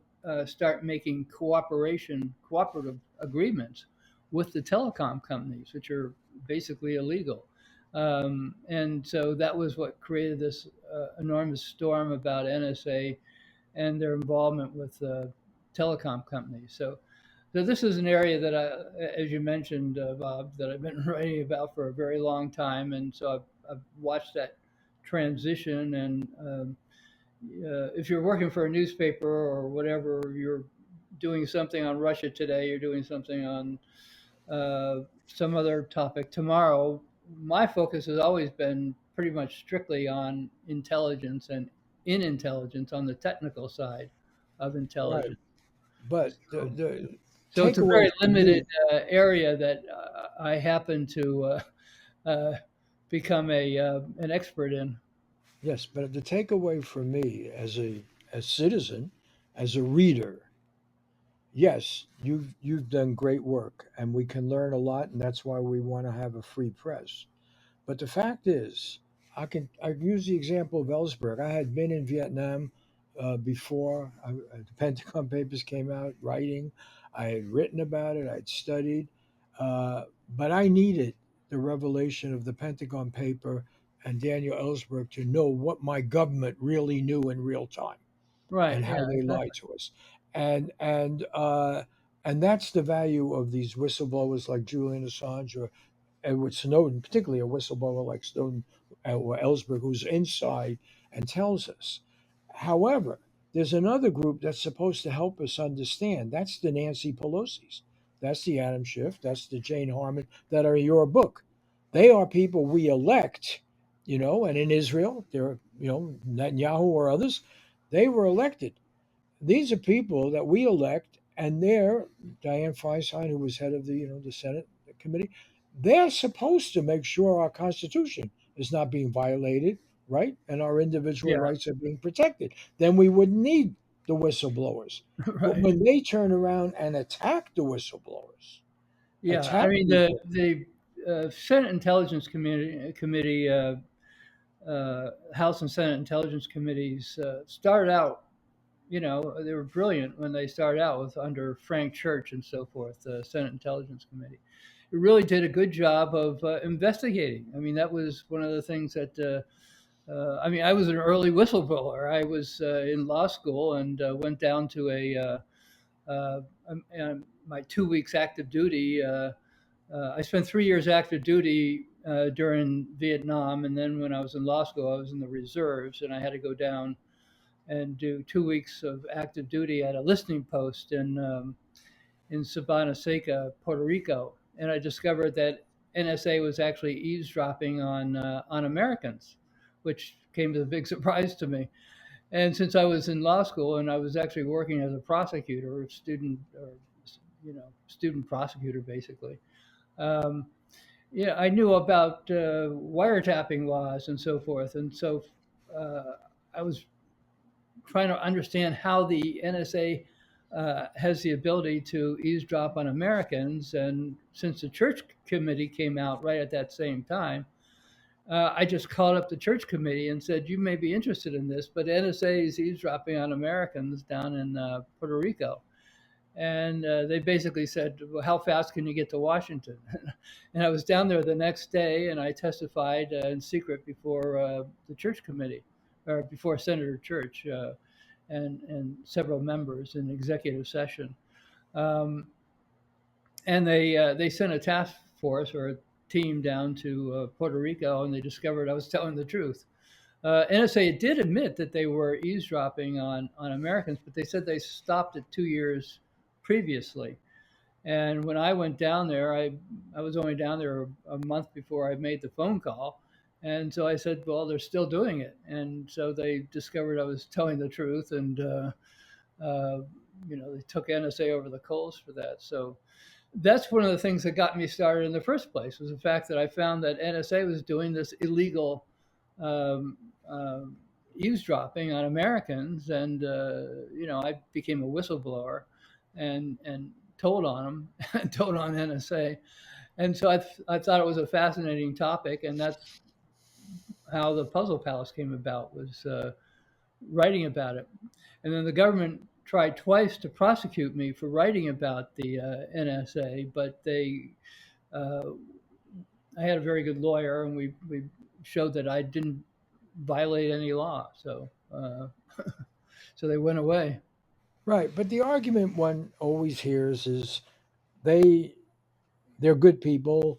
start making cooperative agreements with the telecom companies, which are basically illegal. And so that was what created this enormous storm about NSA and their involvement with telecom companies. So this is an area that as you mentioned, Bob, that I've been writing about for a very long time, and so I've watched that transition. And if you're working for a newspaper or whatever, you're doing something on Russia today, you're doing something on some other topic tomorrow. My focus has always been pretty much strictly on intelligence and in intelligence on the technical side of Right. intelligence. But So, the so it's a takeaway very for limited me, area that I happen to uh, become an expert in. yes, but the takeaway for me as citizen, as a reader, yes, you've done great work, and we can learn a lot, and that's why we want to have a free press. But the fact is, I use the example of Ellsberg. I had been in Vietnam before the Pentagon Papers came out. Writing, I had written about it. I'd studied, but I needed the revelation of the Pentagon paper and Daniel Ellsberg to know what my government really knew in real time Right. and how Yeah. they lied Exactly. to us. And and that's the value of these whistleblowers like Julian Assange or and with Snowden, particularly a whistleblower like Snowden or Ellsberg, who's inside and tells us. However, there's another group that's supposed to help us understand. That's the Nancy Pelosi's. That's the Adam Schiff. That's the Jane Harman that are in your book. They are people we elect, and in Israel, they're, Netanyahu or others, they were elected. These are people that we elect, and they're Dianne Feinstein, who was head of the Senate committee. They're supposed to make sure our Constitution is not being violated, right, and our individual Yeah. rights are being protected. Then we wouldn't need the whistleblowers. But Right. when they turn around and attack the whistleblowers, Yeah. I attack mean, people, the Senate Intelligence Committee, House and Senate Intelligence Committees started out. They were brilliant when they started out with under Frank Church and so forth, the Senate Intelligence Committee. It really did a good job of investigating. I mean, that was one of the things that. I mean, I was an early whistleblower. I was in law school and went down to my 2 weeks active duty. I spent 3 years active duty during Vietnam, and then when I was in law school, I was in the reserves, and I had to go down and do 2 weeks of active duty at a listening post in Sabana Seca, Puerto Rico, and I discovered that NSA was actually eavesdropping on Americans, which came as a big surprise to me. And since I was in law school and I was actually working as a prosecutor, or student prosecutor, basically, um, yeah, I knew about wiretapping laws and so forth, and so I was trying to understand how the NSA has the ability to eavesdrop on Americans. And since the Church Committee came out right at that same time, I just called up the Church Committee and said, "You may be interested in this, but NSA is eavesdropping on Americans down in Puerto Rico." And they basically said, "Well, how fast can you get to Washington?" And I was down there the next day, and I testified in secret before the Church Committee, or before Senator Church and several members in executive session. Um, and they sent a task force or a team down to Puerto Rico, and they discovered I was telling the truth. NSA did admit that they were eavesdropping on Americans, but they said they stopped it 2 years previously. And when I went down there, I was only down there a month before I made the phone call. And so I said, well, they're still doing it. And so they discovered I was telling the truth. And, uh, they took NSA over the coals for that. So that's one of the things that got me started in the first place, was the fact that I found that NSA was doing this illegal um, eavesdropping on Americans. And, I became a whistleblower and told on them, told on NSA. And so I thought it was a fascinating topic, and that's how the Puzzle Palace came about, was writing about it. And then the government tried twice to prosecute me for writing about the NSA, but uh, I had a very good lawyer, and we showed that I didn't violate any law. So they went away. right? But the argument one always hears is they they're good people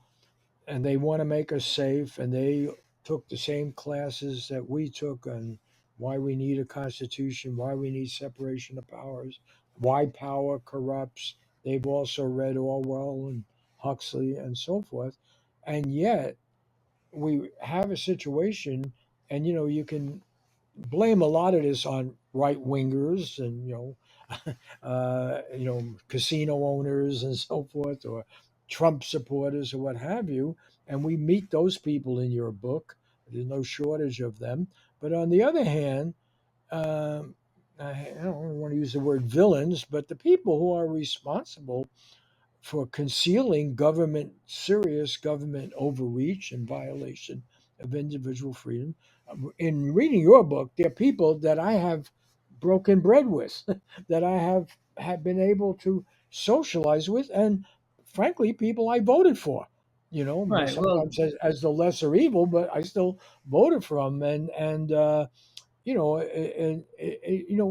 and they want to make us safe, and they took the same classes that we took on why we need a constitution, why we need separation of powers, why power corrupts. They've also read Orwell and Huxley and so forth, and yet we have a situation, and you can blame a lot of this on right wingers and casino owners and so forth, or Trump supporters or what have you. And we meet those people in your book. There's no shortage of them. But on the other hand, I don't want to use the word villains, but the people who are responsible for concealing serious government overreach and violation of individual freedom. In reading your book, there are people that I have broken bread with, that I have been able to socialize with, and frankly, people I voted for. Right. Well, Sometimes as the lesser evil, but I still voted for them, and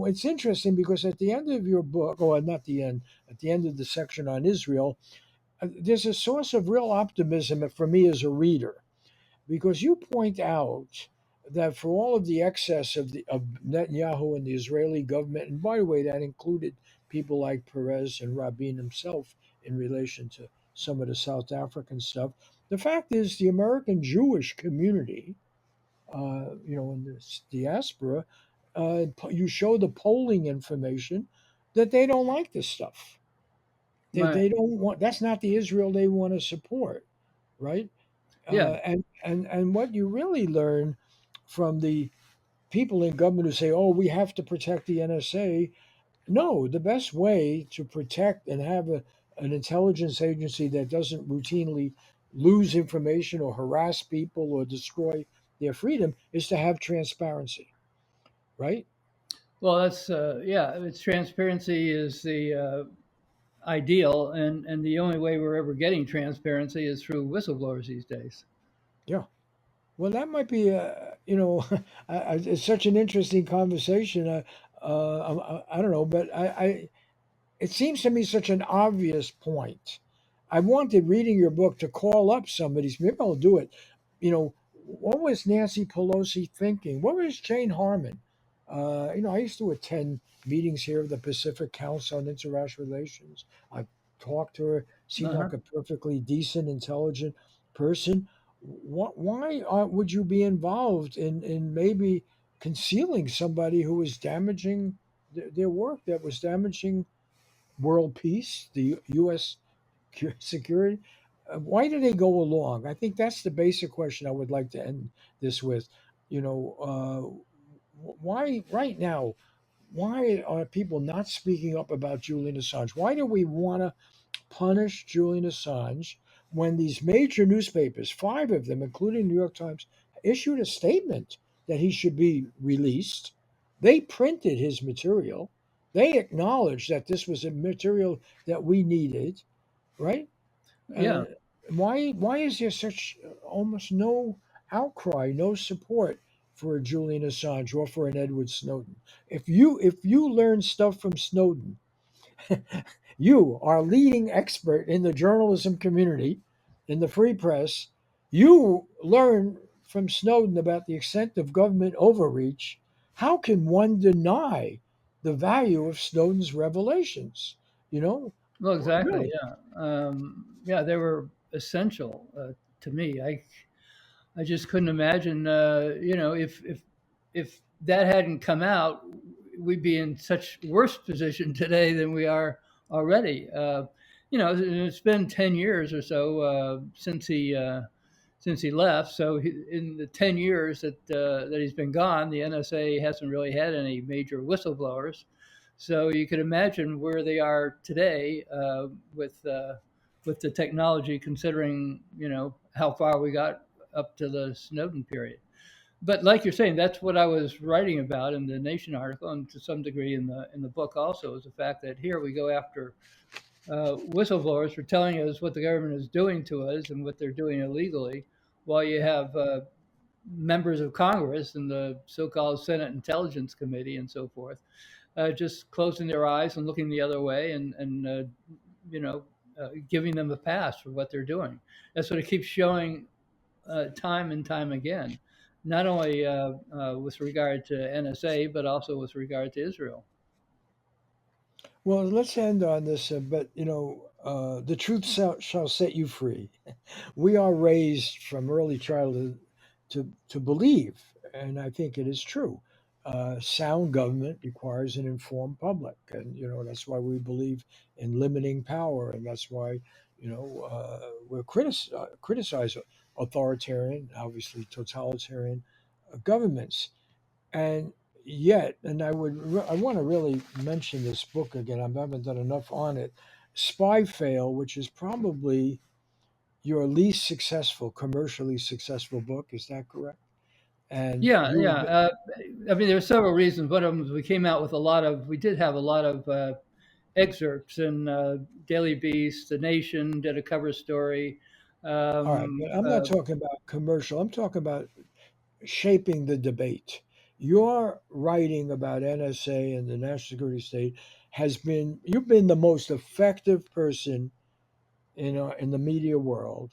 it's interesting because at the end of your book, or not the end, at the end of the section on Israel, there's a source of real optimism for me as a reader, because you point out that for all of the excess of Netanyahu and the Israeli government, and by the way, that included people like Perez and Rabin himself in relation to some of the South African stuff. The fact is, the American Jewish community, in this diaspora, you show the polling information that they don't like this stuff. Right. They don't want. That's not the Israel they want to support, right? Yeah. And what you really learn from the people in government who say, "Oh, we have to protect the NSA." No, the best way to protect and have an intelligence agency that doesn't routinely lose information or harass people or destroy their freedom is to have transparency, right? Well, that's yeah. It's transparency is the ideal, and the only way we're ever getting transparency is through whistleblowers these days. Yeah. Well, that might be, it's such an interesting conversation. I don't know, but it seems to me such an obvious point. I wanted reading your book to call up somebody's. Maybe I'll do it. What was Nancy Pelosi thinking? What was Jane Harman? I used to attend meetings here of the Pacific Council on International Relations. I talked to her. Seemed Uh-huh. like a perfectly decent, intelligent person. Why would you be involved in maybe concealing somebody who was damaging their work, that was damaging world peace, the U.S. security? Why do they go along? I think that's the basic question I would like to end this with. Why right now? Why are people not speaking up about Julian Assange? Why do we want to punish Julian Assange when these major newspapers, five of them, including New York Times, issued a statement that he should be released? They printed his material. They acknowledged that this was a material that we needed, right? Yeah. And why is there such almost no outcry, no support for Julian Assange or for an Edward Snowden? If you learn stuff from Snowden, you are a leading expert in the journalism community, in the free press. You learn from Snowden about the extent of government overreach. How can one deny the value of Snowden's revelations? You know, Well, exactly. really. Yeah. Yeah, they were essential to me. I just couldn't imagine, if that hadn't come out, we'd be in such worse position today than we are already. It's been 10 years or so since he left. So in the 10 years that he's been gone, the NSA hasn't really had any major whistleblowers. So you could imagine where they are today with the technology, considering how far we got up to the Snowden period. But like you're saying, that's what I was writing about in the Nation article, and to some degree in the book also, is the fact that here we go after whistleblowers for telling us what the government is doing to us and what they're doing illegally, while you have members of Congress and the so-called Senate Intelligence Committee and so forth just closing their eyes and looking the other way and you know giving them a pass for what they're doing. That's what it keeps showing time and time again, not only with regard to NSA, but also with regard to Israel. Well, let's end on this. But the truth shall set you free. We are raised from early childhood to believe, and I think it is true. Sound government requires an informed public, and that's why we believe in limiting power, and that's why we're criticize authoritarian, obviously totalitarian governments. And yet, and I want to really mention this book again. I haven't done enough on it. Spyfail, which is probably your least successful, commercially successful book. Is that correct? And Yeah, you yeah. have been, I mean, there are several reasons. One of them is we came out with we did have a lot of excerpts in Daily Beast, The Nation did a cover story. all right, Um, but I'm not uh, talking about commercial. I'm talking about shaping the debate. Your writing about NSA and the national security state you've been the most effective person in the media world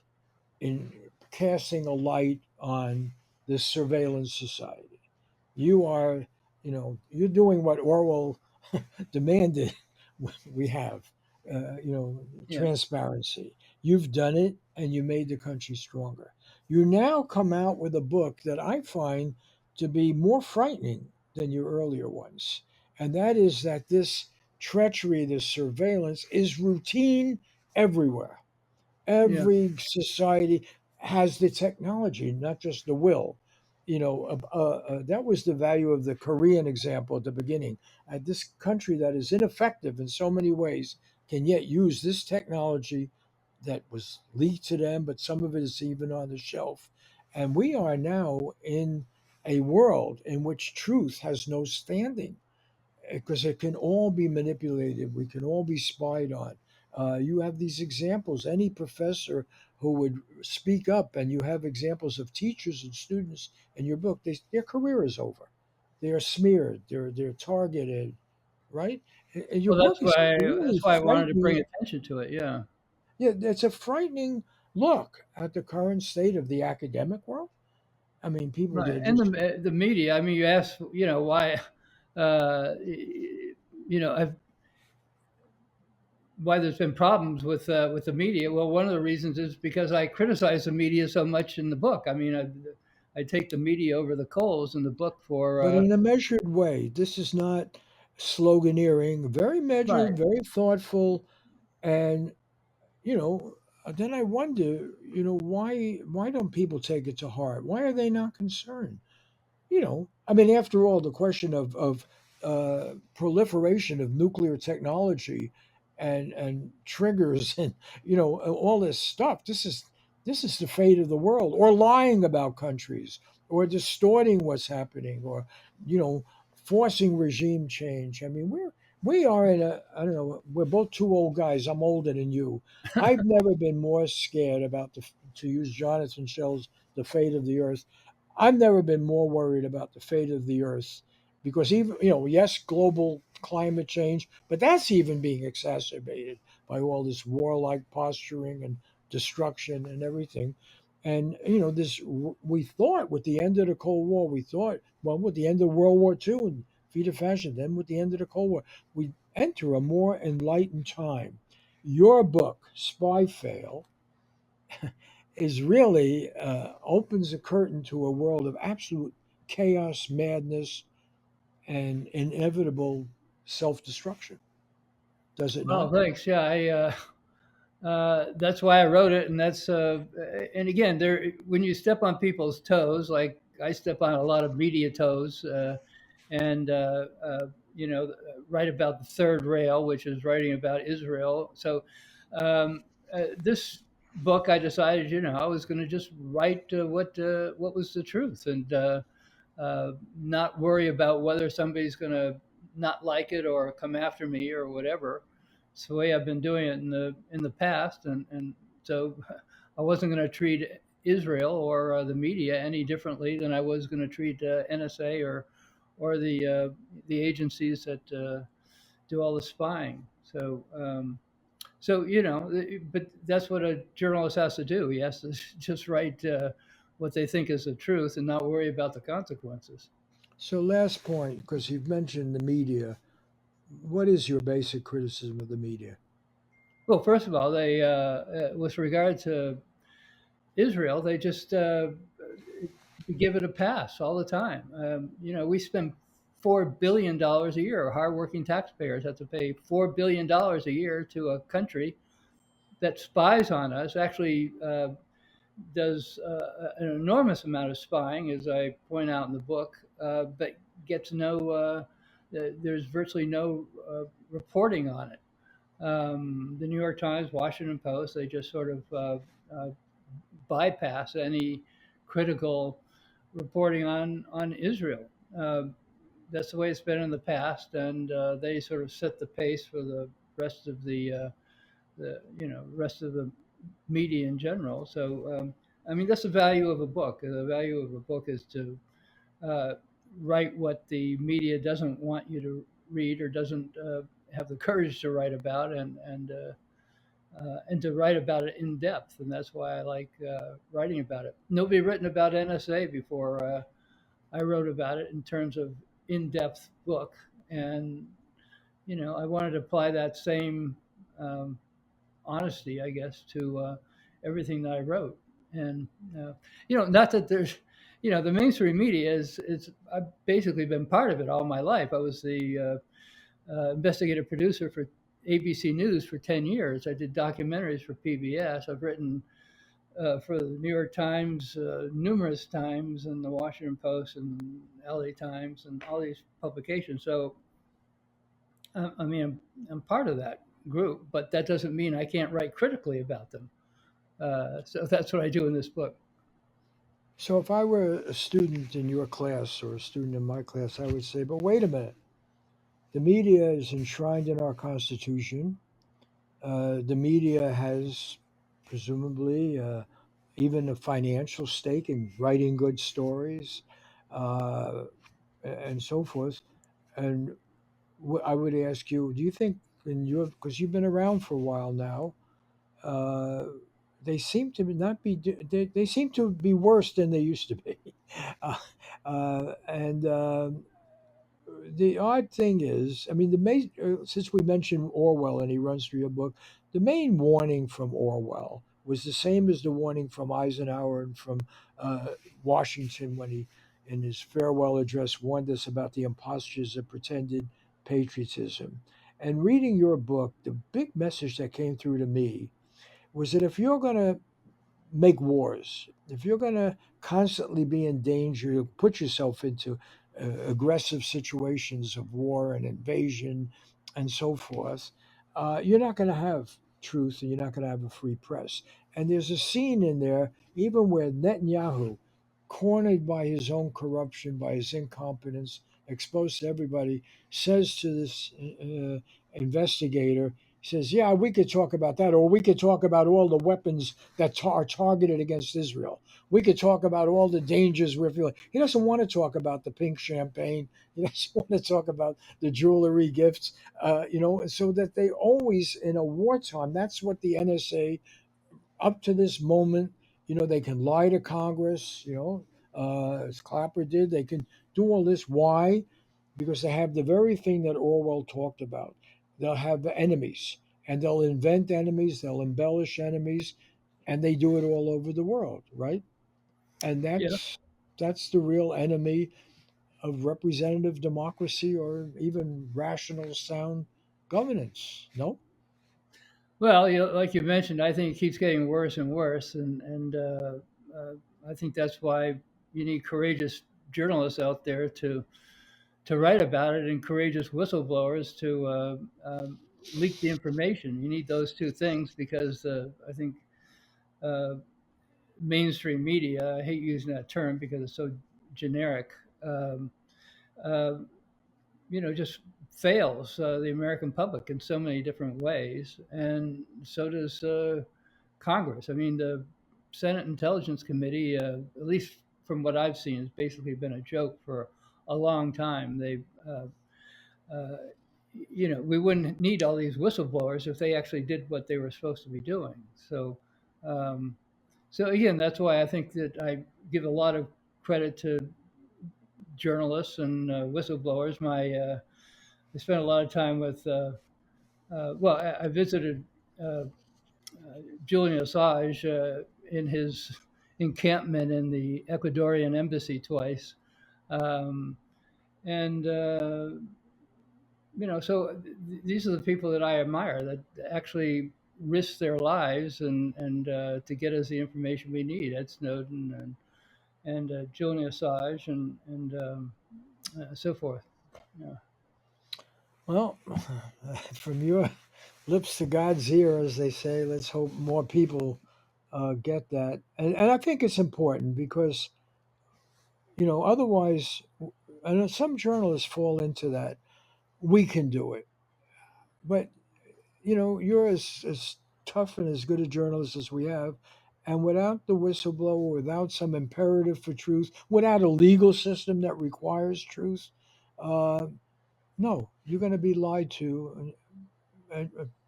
in casting a light on this surveillance society. You are, you're doing what Orwell demanded we have, Yeah. transparency. You've done it and you made the country stronger. You now come out with a book that I find to be more frightening than your earlier ones. And that is that this treachery, this surveillance is routine everywhere. Yeah. Every society has the technology, not just the will. That was the value of the Korean example at the beginning. This country that is ineffective in so many ways can yet use this technology that was leaked to them, but some of it is even on the shelf. And we are now in a world in which truth has no standing because it can all be manipulated. We can all be spied on. You have these examples. Any professor who would speak up, and you have examples of teachers and students in your book, their career is over. They are smeared. They're targeted, right? And your Well, book is really that's why I wanted to bring frightening. attention to it. Yeah. Yeah, it's a frightening look at the current state of the academic world. I mean, people Right. they're And just the media. I mean, you asked, why, I've, why there's been problems with the media. Well, one of the reasons is because I criticize the media so much in the book. I mean, I take the media over the coals in the book for but in a measured way. This is not sloganeering, very measured, right. very thoughtful. And, you know, then I wonder, why don't people take it to heart? Why are they not concerned? I mean, after all, the question of proliferation of nuclear technology and triggers and all this stuff. This is the fate of the world, or lying about countries, or distorting what's happening, or you know, forcing regime change. I mean, we are in a I don't know. We're both two old guys. I'm older than you. I've never been more scared about to use Jonathan Shell's The Fate of the Earth. I've never been more worried about the fate of the Earth because even, yes, global climate change, but that's even being exacerbated by all this warlike posturing and destruction and everything. And, we thought with the end of the Cold War, well, with the end of World War II and feet of fashion, then with the end of the Cold War, we enter a more enlightened time. Your book, Spyfail, is really opens the curtain to a world of absolute chaos, madness, and inevitable self destruction. Does it Well, not? thanks. Yeah, that's why I wrote it, and and again, there when you step on people's toes, like I step on a lot of media toes, and write about the third rail, which is writing about Israel. So um, this book, I decided, I was going to just write what was the truth, and not worry about whether somebody's going to not like it or come after me or whatever. It's the way I've been doing it in the past, and so I wasn't going to treat Israel or the media any differently than I was going to treat NSA or the agencies that do all the spying. So but that's what a journalist has to do. He has to just write what they think is the truth and not worry about the consequences. So, last point, because you've mentioned the media, what is your basic criticism of the media? Well, first of all, with regard to Israel, they just give it a pass all the time. We spend $4 billion a year. Hardworking taxpayers have to pay $4 billion a year to a country that spies on us. Actually, does an enormous amount of spying, as I point out in the book, but gets no. There's virtually no reporting on it. The New York Times, Washington Post, they just sort of bypass any critical reporting on Israel. Uh, that's the way it's been in the past, and they sort of set the pace for the rest of the rest of the media in general. So, I mean, that's the value of a book. The value of a book is to uh, write what the media doesn't want you to read or doesn't have the courage to write about, and and to write about it in depth. And that's why I like writing about it. Nobody had written about NSA before I wrote about it in terms of in-depth book. And, I wanted to apply that same um, honesty, I guess, to everything that I wrote. And, not that there's, the mainstream media I've basically been part of it all my life. I was the investigative producer for ABC News for 10 years. I did documentaries for PBS. I've written for the New York Times numerous times, and the Washington Post and LA Times and all these publications. So, I mean, I'm part of that group, but that doesn't mean I can't write critically about them. So that's what I do in this book. So if I were a student in your class or a student in my class, I would say, but wait a minute. The media is enshrined in our Constitution. The media has presumably even a financial stake in writing good stories uh, and so forth. And I would ask you, do you think in your, because you've been around for a while now, uh, they seem to not be, they seem to be worse than they used to be. Uh, and The odd thing is, I mean, the main since we mentioned Orwell and he runs through your book, the main warning from Orwell was the same as the warning from Eisenhower and from uh, Washington when he, in his farewell address, warned us about the impostures of pretended patriotism. And reading your book, the big message that came through to me was that if you're going to make wars, if you're going to constantly be in danger, you put yourself into aggressive situations of war and invasion and so forth, you're not going to have truth and you're not going to have a free press. And there's a scene in there, even where Netanyahu, cornered by his own corruption, by his incompetence, exposed to everybody, says to this investigator, he says, "Yeah, we could talk about that, or we could talk about all the weapons that are targeted against Israel. We could talk about all the dangers we're feeling." He doesn't want to talk about the pink champagne. He doesn't want to talk about the jewelry gifts, so that they always, in a wartime, that's what the NSA, up to this moment, they can lie to Congress, as Clapper did. They can do all this. Why? Because they have the very thing that Orwell talked about. They'll have enemies, and they'll invent enemies, they'll embellish enemies, and they do it all over the world, right? And Yeah. that's the real enemy of representative democracy or even rational, sound governance. No? Well, like you mentioned, I think it keeps getting worse and worse, and I think that's why you need courageous journalists out there to write about it, and courageous whistleblowers to leak the information. You need those two things because I think uh, mainstream media, I hate using that term because it's so generic, um, uh, just fails the American public in so many different ways, and so does Congress. I mean, the Senate Intelligence Committee, at least from what I've seen, has basically been a joke for a long time. Uh, we wouldn't need all these whistleblowers if they actually did what they were supposed to be doing. Um, so again, that's why I think that I give a lot of credit to journalists and whistleblowers. I spent a lot of time with. Well, I visited uh, Julian Assange in his encampment in the Ecuadorian embassy twice, um, and so these are the people that I admire that actually risk their lives and to get us the information we need. Ed Snowden and Julian Assange and so forth. Yeah. Well, from your lips to God's ear, as they say, let's hope more people get that. And I think it's important because, otherwise, and some journalists fall into that. We can do it. But, you're as tough and as good a journalist as we have. And without the whistleblower, without some imperative for truth, without a legal system that requires truth, uh, no, you're going to be lied to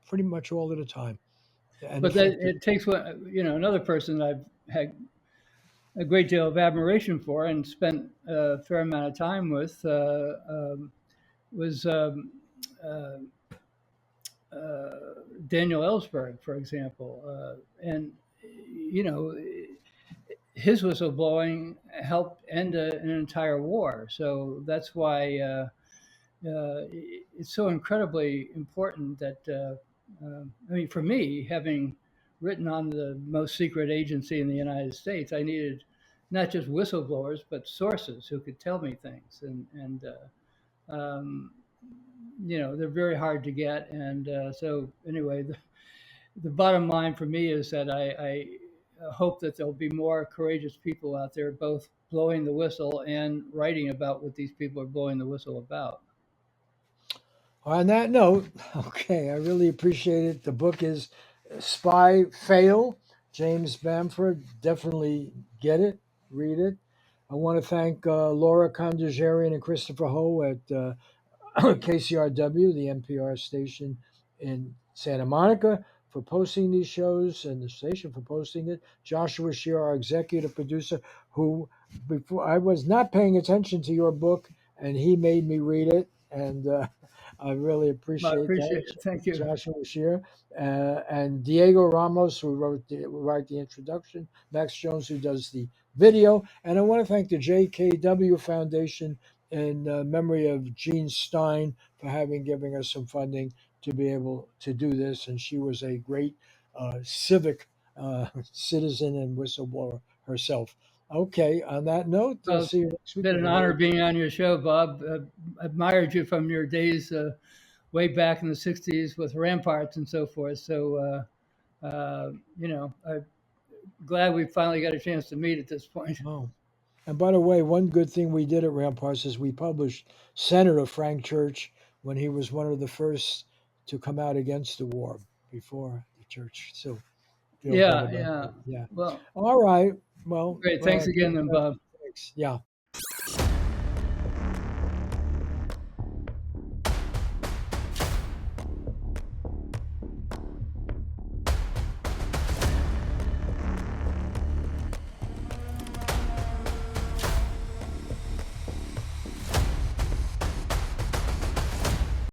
pretty much all of the time. and But that effective. it takes another person I've had a great deal of admiration for and spent a fair amount of time with was uh, Daniel Ellsberg, for example, and you know his whistleblowing helped end an entire war. So that's why it's so incredibly important that I mean, for me, having written on the most secret agency in the United States, I needed not just whistleblowers but sources who could tell me things, and they're very hard to get. And so anyway, the bottom line for me is that I hope that there'll be more courageous people out there, both blowing the whistle and writing about what these people are blowing the whistle about. On that note, okay, I really appreciate it. The book is Spyfail, James Bamford. Definitely get it, read it. I want to thank Laura Condogerian and Christopher Ho at KCRW, the NPR station in Santa Monica, for posting these shows, and the station for posting it. Joshua Scheer, our executive producer, who before I was not paying attention to your book, and he made me read it, and I really I appreciate appreciate that, it. Thank you. Joshua Scheer, and Diego Ramos, who write the introduction, Max Jones, who does the video, and I want to thank the JKW Foundation in memory of Jean Stein for having given us some funding to be able to do this. And she was a great civic citizen and whistleblower herself. Okay, on that note, Well, see you next it's week been with an another. honor being on your show, Bob. Admired you from your days way back in the '60s with Ramparts and so forth. So, I'm glad we finally got a chance to meet at this point. Oh, and by the way, one good thing we did at Ramparts is we published Senator Frank Church when he was one of the first to come out against the war before the church. So feel good Yeah, about yeah. that. Yeah. Well, All right. Well, great. Thanks again, then, Bob. thanks. Yeah.